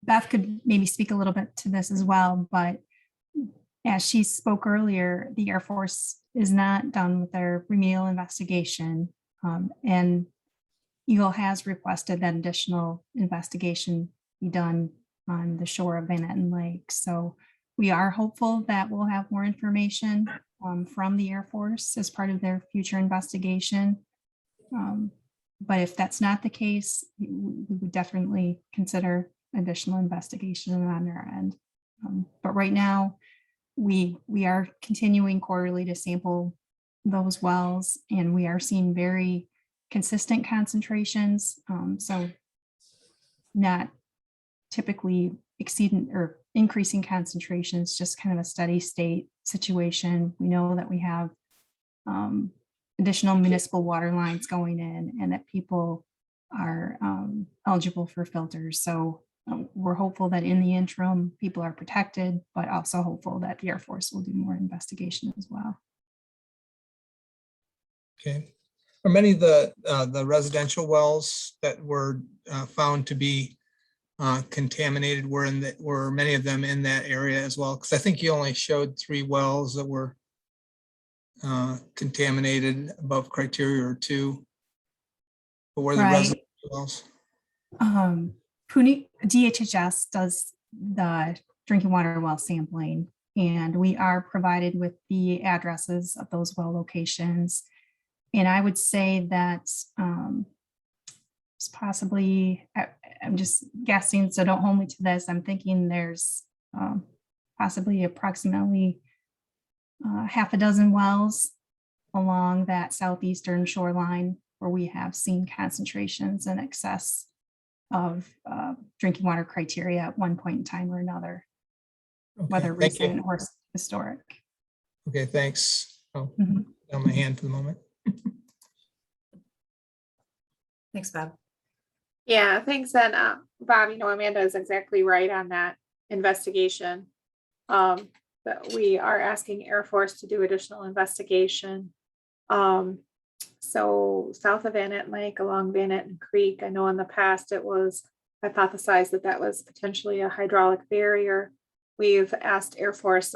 Beth could maybe speak a little bit to this as well, but as she spoke earlier, the Air Force is not done with their remedial investigation. And EGLE has requested that additional investigation be done on the shore of Van Etten Lake. So we are hopeful that we'll have more information from the Air Force as part of their future investigation. But if that's not the case, we would definitely consider additional investigation on our end. But right now, we are continuing quarterly to sample those wells, and we are seeing very consistent concentrations. So not typically exceeding or increasing concentrations, just kind of a steady state situation. We know that we have additional municipal water lines going in and that people are eligible for filters. So we're hopeful that in the interim, people are protected, but also hopeful that the Air Force will do more investigation as well. Okay. Are many of the residential wells that were found to be contaminated were many of them in that area as well? Because I think you only showed 3 wells that were contaminated above criteria, or 2. But were the residential wells? DHHS does the drinking water well sampling, and we are provided with the addresses of those well locations. And I would say that it's possibly, I'm just guessing, so don't hold me to this. I'm thinking there's possibly approximately half a dozen wells along that southeastern shoreline where we have seen concentrations in excess of drinking water criteria at one point in time or another, whether recent or historic. Okay, thanks. Oh, Mhm. down my hand for the moment. Thanks, Bob. Yeah, thanks. And Bob, Amanda is exactly right on that investigation. But we are asking Air Force to do additional investigation. So south of Van Etten Lake, along Van Etten Creek, I know in the past it was hypothesized that that was potentially a hydraulic barrier. We've asked Air Force,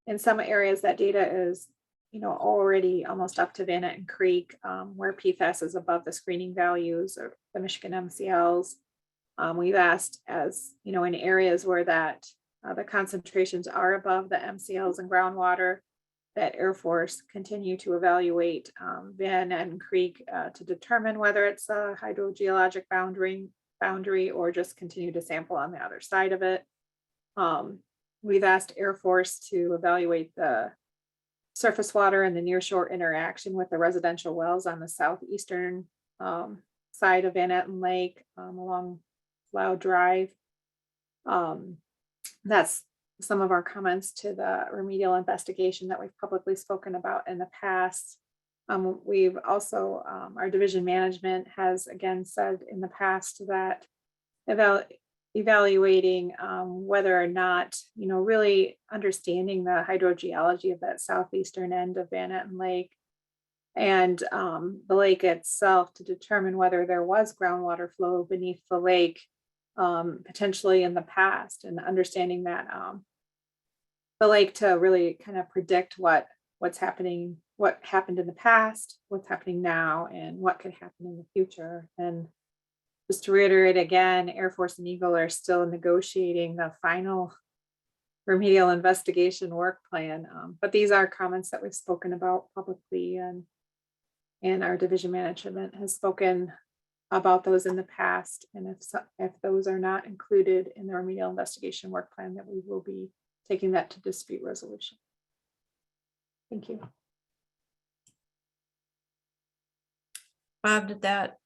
in some areas that data is, already almost up to Van Etten Creek, where PFAS is above the screening values or the Michigan MCLs. We've asked, as in areas where that the concentrations are above the MCLs and groundwater, that Air Force continue to evaluate Van Etten Creek to determine whether it's a hydrogeologic boundary or just continue to sample on the other side of it. We've asked Air Force to evaluate the surface water and the nearshore interaction with the residential wells on the southeastern side of Van Etten Lake along Loud Drive. That's some of our comments to the remedial investigation that we've publicly spoken about in the past. We've also, our division management has again said in the past that evaluating whether or not, really understanding the hydrogeology of that southeastern end of Van Etten Lake and the lake itself to determine whether there was groundwater flow beneath the lake potentially in the past, and understanding that the lake to really kind of predict what's happening, what happened in the past, what's happening now, and what could happen in the future. And just to reiterate again, Air Force and EGLE are still negotiating the final remedial investigation work plan. But these are comments that we've spoken about publicly, and our division management has spoken about those in the past. And if those are not included in the remedial investigation work plan, that we will be taking that to dispute resolution. Thank you. Bob, did that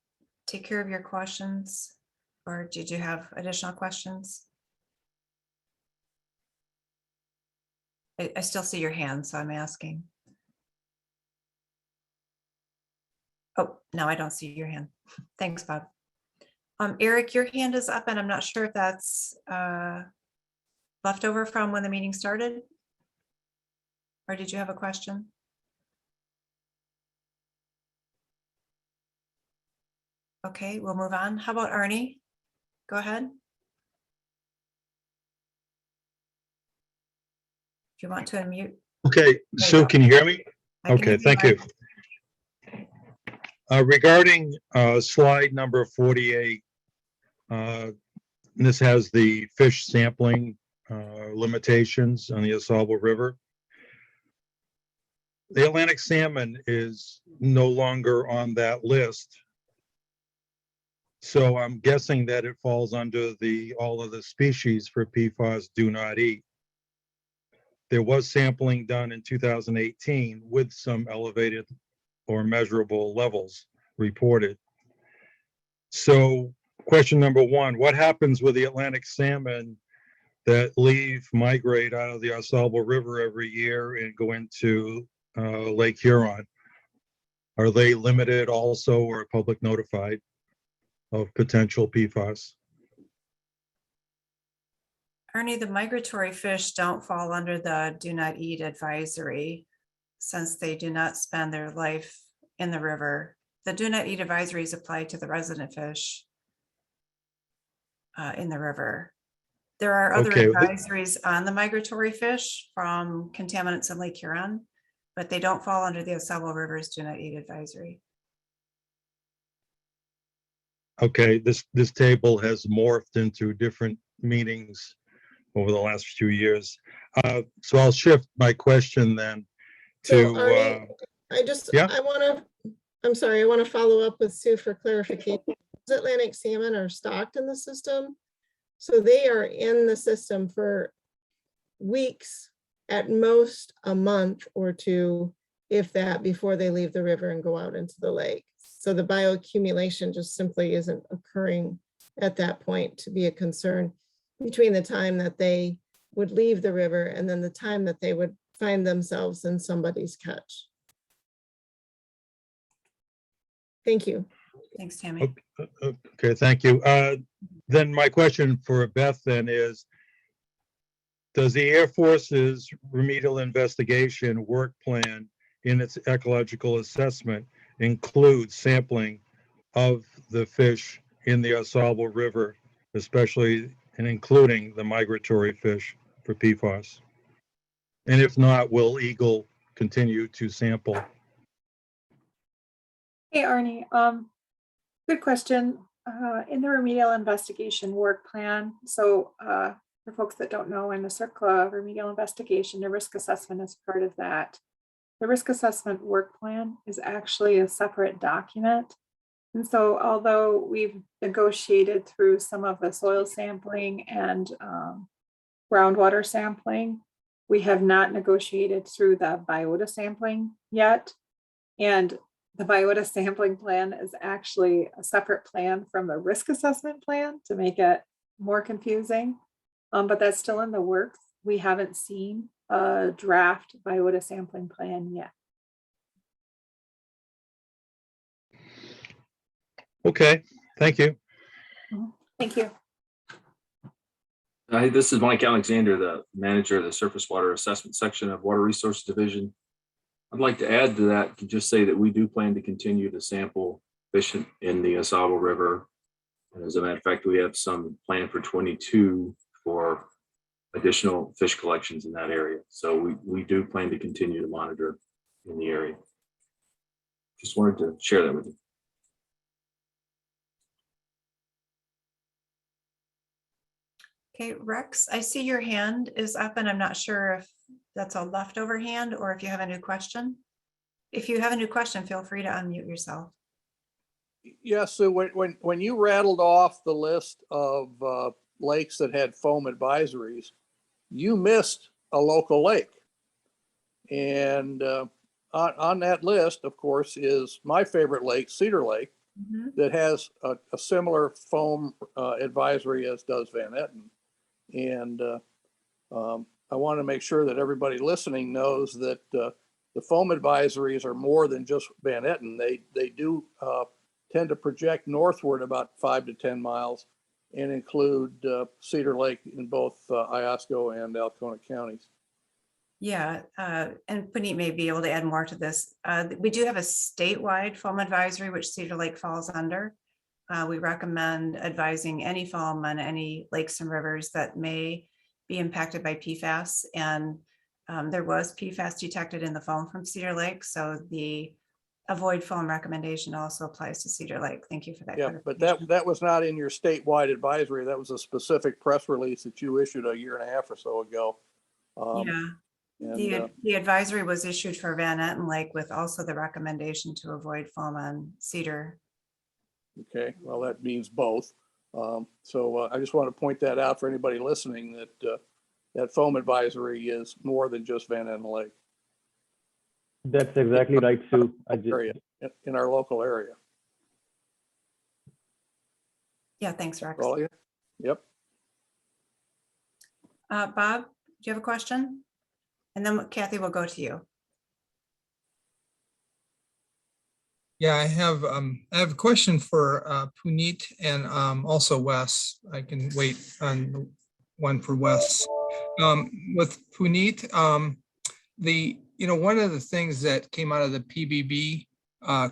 take care of your questions, or did you have additional questions? I still see your hand, so I'm asking. Oh, no, I don't see your hand. Thanks, Bob. Eric, your hand is up, and I'm not sure if that's left over from when the meeting started, or did you have a question? Okay, we'll move on. How about Arnie? Go ahead. If you want to unmute. Okay, Sue, can you hear me? I can hear Okay, thank you. Regarding slide number 48, this has the fish sampling limitations on the Oscoda River. The Atlantic salmon is no longer on that list. So I'm guessing that it falls under all of the species for PFAS do not eat. There was sampling done in 2018 with some elevated or measurable levels reported. So question number one, what happens with the Atlantic salmon that migrate out of the Oscoda River every year and go into Lake Huron? Are they limited also or public notified of potential PFAS? Ernie, the migratory fish don't fall under the do not eat advisory since they do not spend their life in the river. The do not eat advisories apply to the resident fish in the river. There are other advisories on the migratory fish from contaminants in Lake Huron, but they don't fall under the Oscoda River's do not eat advisory. Okay, this table has morphed into different meanings over the last few years. So I'll shift my question then to. So Arnie, I'm sorry, I want to follow up with Sue for clarification. Atlantic salmon are stocked in the system. So they are in the system for weeks, at most a month or two, if that, before they leave the river and go out into the lake. So the bioaccumulation just simply isn't occurring at that point to be a concern between the time that they would leave the river and then the time that they would find themselves in somebody's catch. Thank you. Thanks, Tammy. Okay, thank you. Then my question for Beth then is, does the Air Force's remedial investigation work plan in its ecological assessment include sampling of the fish in the Oscoda River, especially and including the migratory fish for PFAS? And if not, will EGLE continue to sample? Hey, Arnie, good question. In the remedial investigation work plan, so for folks that don't know, in the CERCLA remedial investigation, the risk assessment is part of that. The risk assessment work plan is actually a separate document. And so although we've negotiated through some of the soil sampling and groundwater sampling, we have not negotiated through the biota sampling yet. And the biota sampling plan is actually a separate plan from the risk assessment plan to make it more confusing, but that's still in the works. We haven't seen a draft biota sampling plan yet. Okay, thank you. Thank you. Hi, this is Mike Alexander, the manager of the Surface Water Assessment Section of Water Resources Division. I'd like to add to that to just say that we do plan to continue to sample fish in the Oscoda River. And as a matter of fact, we have some planned for 22 for additional fish collections in that area. So we do plan to continue to monitor in the area. Just wanted to share that with you. Okay, Rex, I see your hand is up and I'm not sure if that's a leftover hand or if you have a new question. If you have a new question, feel free to unmute yourself. Yes, so when you rattled off the list of lakes that had foam advisories, you missed a local lake. And on that list, of course, is my favorite lake, Cedar Lake, that has a similar foam advisory as does Van Etten. And I want to make sure that everybody listening knows that the foam advisories are more than just Van Etten. They do tend to project northward about 5 to 10 miles and include Cedar Lake in both Iosco and Alcona counties. Yeah, and Puneet may be able to add more to this. We do have a statewide foam advisory, which Cedar Lake falls under. We recommend advising any foam on any lakes and rivers that may be impacted by PFAS. And there was PFAS detected in the foam from Cedar Lake, so the avoid foam recommendation also applies to Cedar Lake. Thank you for that. Yeah, but that was not in your statewide advisory. That was a specific press release that you issued a year and a half or so ago. Yeah, the advisory was issued for Van Etten Lake with also the recommendation to avoid foam on Cedar. Okay, well, that means both. So I just want to point that out for anybody listening that that foam advisory is more than just Van Etten Lake. That's exactly right, Sue. In our local area. Yeah, thanks, Rex. Oh, yeah. Yep. Bob, do you have a question? And then Kathy will go to you. Yeah, I have a question for Puneet and also Wes. I can wait on one for Wes. With Puneet, one of the things that came out of the PBB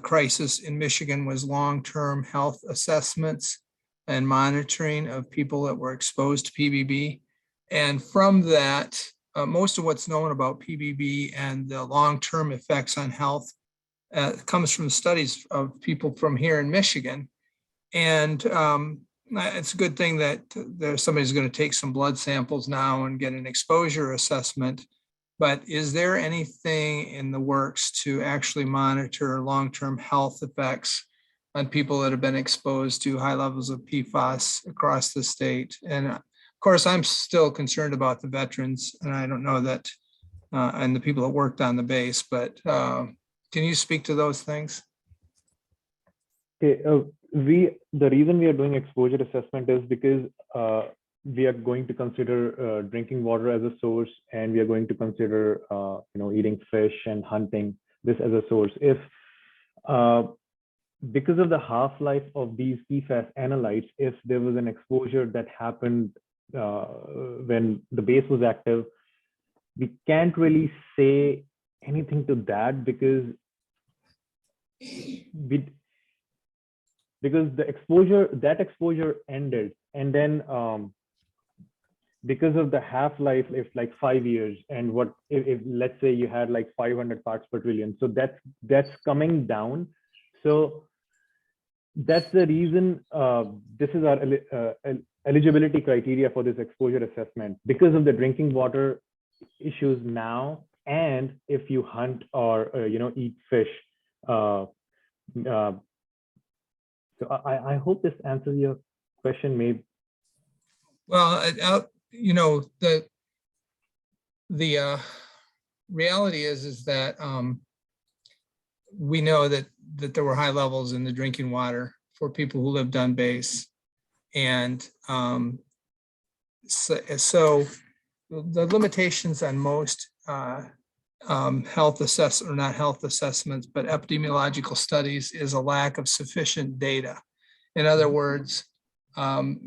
crisis in Michigan was long-term health assessments and monitoring of people that were exposed to PBB. And from that, most of what's known about PBB and the long-term effects on health comes from studies of people from here in Michigan. And it's a good thing that somebody's going to take some blood samples now and get an exposure assessment. But is there anything in the works to actually monitor long-term health effects on people that have been exposed to high levels of PFAS across the state? And of course, I'm still concerned about the veterans, and I don't know that, and the people that worked on the base, but can you speak to those things? Okay, the reason we are doing exposure assessment is because we are going to consider drinking water as a source, and we are going to consider eating fish and hunting this as a source. If because of the half-life of these PFAS analytes, if there was an exposure that happened when the base was active, we can't really say anything to that because that exposure ended, and then because of the half-life, it's like 5 years, and what if let's say you had like 500 parts per trillion, so that's coming down. So that's the reason this is our eligibility criteria for this exposure assessment, because of the drinking water issues now, and if you hunt or eat fish. So I hope this answers your question. Maybe. Well, the reality is that we know that there were high levels in the drinking water for people who lived on base, and so the limitations on most health assessment, or not health assessments, but epidemiological studies, is a lack of sufficient data. In other words,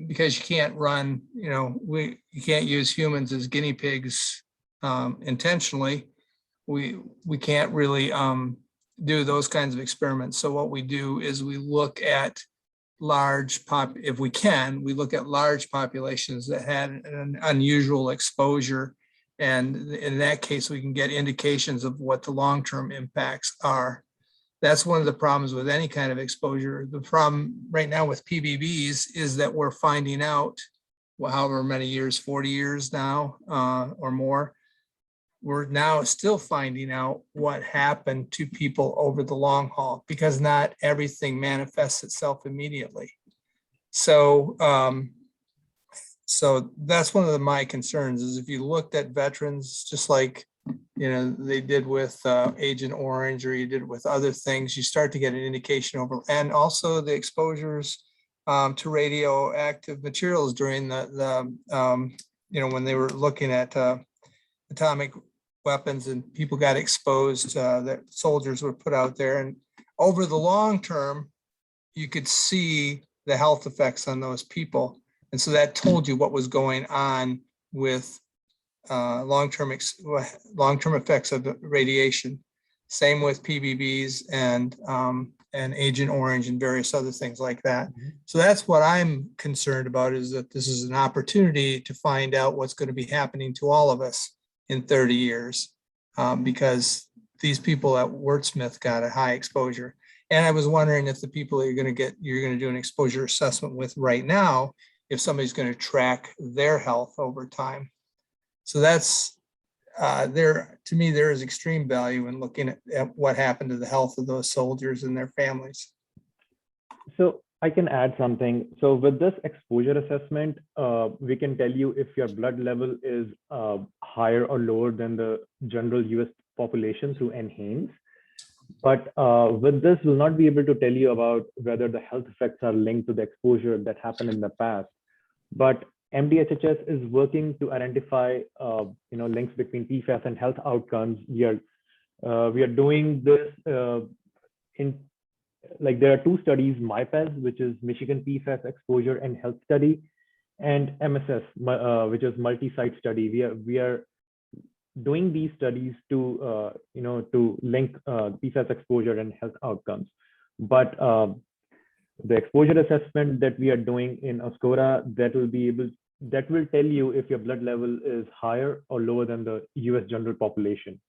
because you can't run, you can't use humans as guinea pigs intentionally. We can't really do those kinds of experiments. So what we do is we look at if we can, we look at large populations that had an unusual exposure. And in that case, we can get indications of what the long-term impacts are. That's one of the problems with any kind of exposure. The problem right now with PBBs is that we're finding out, however many years, 40 years now or more, we're now still finding out what happened to people over the long haul, because not everything manifests itself immediately. So, so that's one of my concerns, is if you looked at veterans, just like they did with Agent Orange, or you did with other things, you start to get an indication over, and also the exposures to radioactive materials during the when they were looking at atomic weapons and people got exposed, that soldiers were put out there, and over the long term, you could see the health effects on those people. And so that told you what was going on with long-term effects of radiation. Same with PBBs and Agent Orange and various other things like that. So that's what I'm concerned about, is that this is an opportunity to find out what's going to be happening to all of us in 30 years because these people at Wurtsmith got a high exposure. And I was wondering if the people you're going to do an exposure assessment with right now, if somebody's going to track their health over time. So that's to me, there is extreme value in looking at what happened to the health of those soldiers and their families. So I can add something. So with this exposure assessment, we can tell you if your blood level is higher or lower than the general US population through NHANES. But with this, we'll not be able to tell you about whether the health effects are linked to the exposure that happened in the past. But MDHHS is working to identify links between PFAS and health outcomes. We are doing this there are two studies, MIPES, which is Michigan PFAS Exposure and Health Study, and MSS, which is multi-site study. We are doing these studies to link PFAS exposure and health outcomes. But the exposure assessment that we are doing in Oscoda, that will tell you if your blood level is higher or lower than the US general population.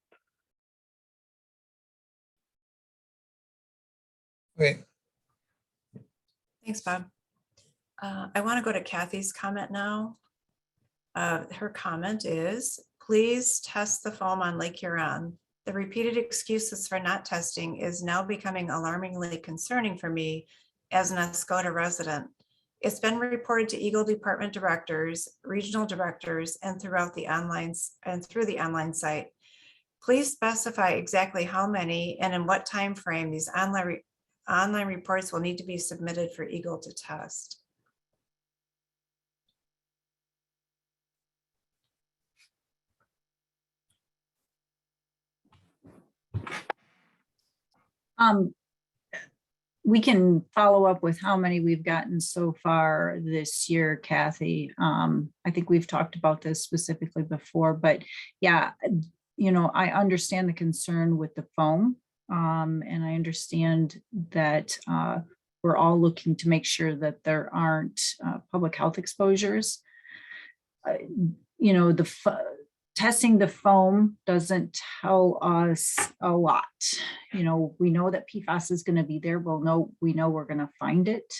Great. Thanks, Bob. I want to go to Kathy's comment now. Her comment is, please test the foam on Lake Huron. The repeated excuses for not testing is now becoming alarmingly concerning for me as an Oscoda resident. It's been reported to EGLE department directors, regional directors, and through the online site. Please specify exactly how many and in what time frame these online reports will need to be submitted for EGLE to test. We can follow up with how many we've gotten so far this year, Kathy. I think we've talked about this specifically before, but yeah, I understand the concern with the foam. And I understand that we're all looking to make sure that there aren't public health exposures. Testing the foam doesn't tell us a lot. We know that PFAS is going to be there. We know we're going to find it.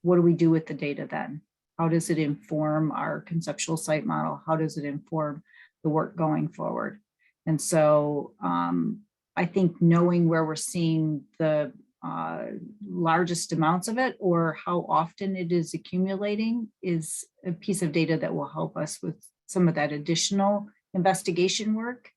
What do we do with the data then? How does it inform our conceptual site model? How does it inform the work going forward? And so I think knowing where we're seeing the largest amounts of it or how often it is accumulating is a piece of data that will help us with some of that additional investigation work.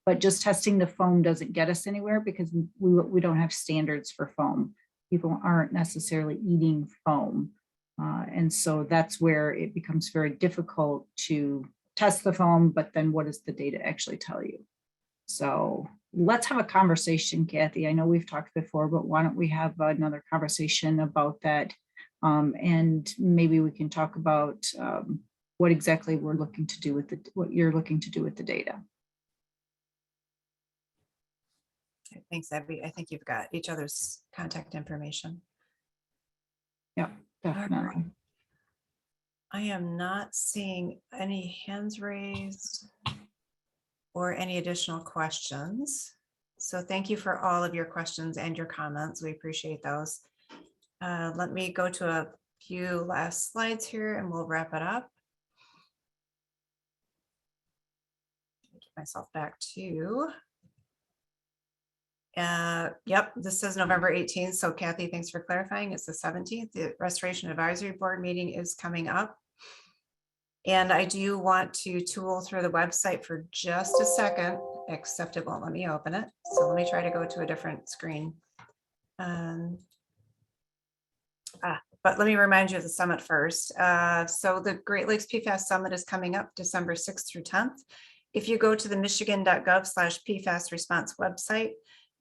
But just testing the foam doesn't get us anywhere because we don't have standards for foam. People aren't necessarily eating foam. And so that's where it becomes very difficult to test the foam, but then what does the data actually tell you? So let's have a conversation, Kathy. I know we've talked before, but why don't we have another conversation about that? And maybe we can talk about what exactly we're looking to do with what you're looking to do with the data. Okay, thanks, Abby. I think you've got each other's contact information. Yeah, definitely. Right. I am not seeing any hands raised or any additional questions. So thank you for all of your questions and your comments. We appreciate those. Let me go to a few last slides here and we'll wrap it up. Get myself back to, yep, this says November 18th. So Kathy, thanks for clarifying. It's the 17th. The Restoration Advisory Board meeting is coming up. And I do want to tool through the website for just a second, except it won't let me open it. So let me try to go to a different screen. But let me remind you of the summit first. So the Great Lakes PFAS Summit is coming up December 6th through 10th. If you go to the michigan.gov/PFAS response website,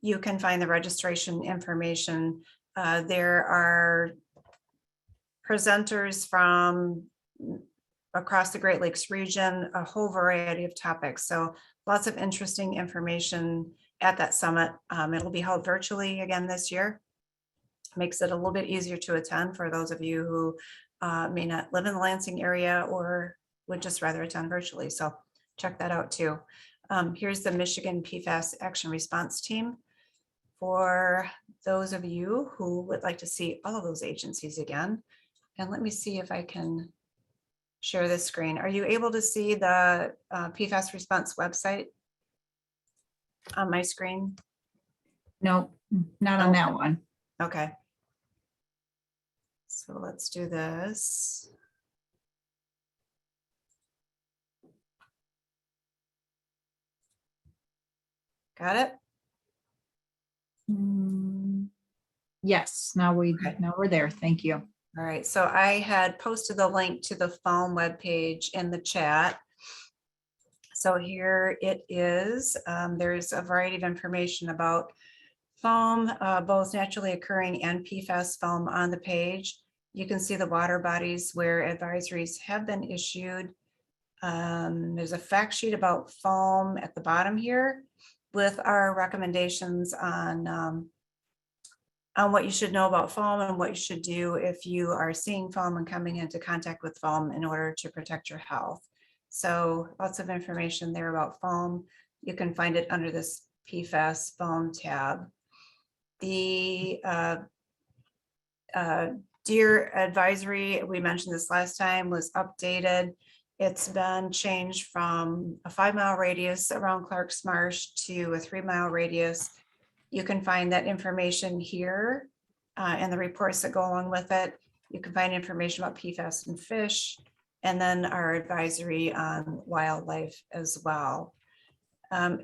you can find the registration information. There are presenters from across the Great Lakes region, a whole variety of topics. So lots of interesting information at that summit. It'll be held virtually again this year. Makes it a little bit easier to attend for those of you who may not live in the Lansing area or would just rather attend virtually. So check that out too. Here's the Michigan PFAS Action Response Team. For those of you who would like to see all of those agencies again, and let me see if I can share this screen. Are you able to see the PFAS response website on my screen? No, not on that one. Okay. So let's do this. Got it? Yes, now we're there. Thank you. All right, so I had posted the link to the foam webpage in the chat. So here it is. There's a variety of information about foam, both naturally occurring and PFAS foam on the page. You can see the water bodies where advisories have been issued. There's a fact sheet about foam at the bottom here with our recommendations on what you should know about foam and what you should do if you are seeing foam and coming into contact with foam in order to protect your health. So lots of information there about foam. You can find it under this PFAS foam tab. The deer advisory, we mentioned this last time, was updated. It's been changed from a 5-mile radius around Clarks Marsh to a 3-mile radius. You can find that information here and the reports that go along with it. You can find information about PFAS and fish, and then our advisory on wildlife as well.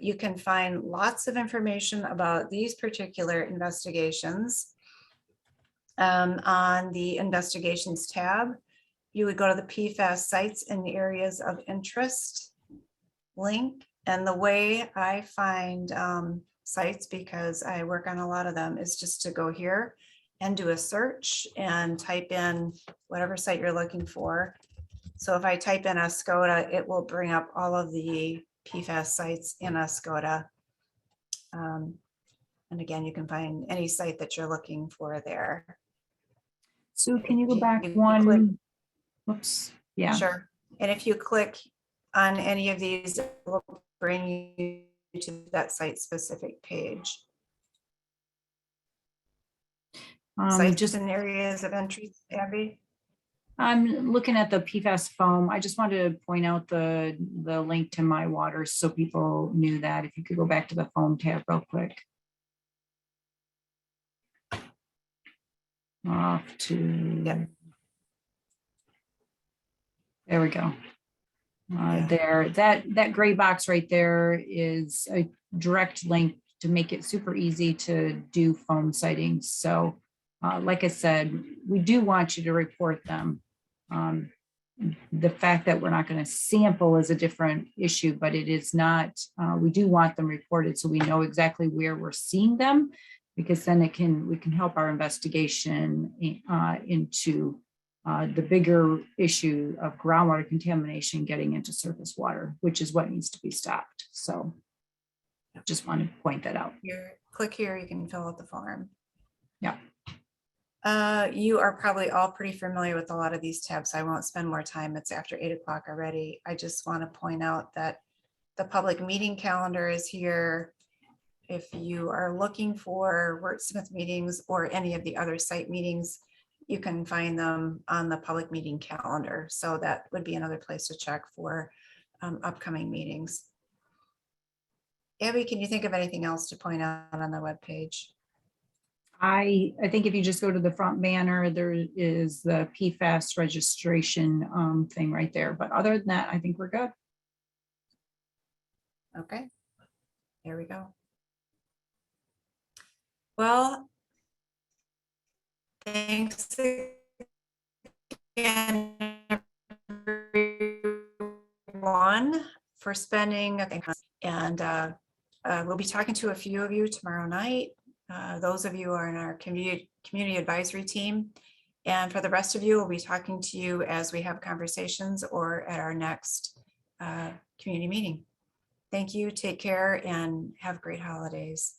You can find lots of information about these particular investigations on the investigations tab. You would go to the PFAS sites in the areas of interest link. And the way I find sites, because I work on a lot of them, is just to go here and do a search and type in whatever site you're looking for. So if I type in Oscoda, it will bring up all of the PFAS sites in Oscoda. And again, you can find any site that you're looking for there. So can you go back one? Whoops. Yeah. Sure. And if you click on any of these, it will bring you to that site specific page. Sites Just in areas of interest, Abby? I'm looking at the PFAS foam. I just wanted to point out the link to My Waters so people knew that. If you could go back to the foam tab real quick. Off to, there we go. There, that gray box right there is a direct link to make it super easy to do foam sightings. So like I said, we do want you to report them. The fact that we're not going to sample is a different issue, but it is not, we do want them reported so we know exactly where we're seeing them, because then we can help our investigation into the bigger issue of groundwater contamination getting into surface water, which is what needs to be stopped. So just want to point that out. Click here, you can fill out the form. Yeah. You are probably all pretty familiar with a lot of these tabs. I won't spend more time. It's after 8 o'clock already. I just want to point out that the public meeting calendar is here. If you are looking for Worksmith meetings or any of the other site meetings, you can find them on the public meeting calendar. So that would be another place to check for upcoming meetings. Abby, can you think of anything else to point out on the webpage? I think if you just go to the front banner, there is the PFAS registration thing right there. But other than that, I think we're good. Okay, there we go. Well, thanks again, everyone, for spending, and we'll be talking to a few of you tomorrow night. Those of you are in our community advisory team. And for the rest of you, we'll be talking to you as we have conversations or at our next community meeting. Thank you, take care, and have great holidays.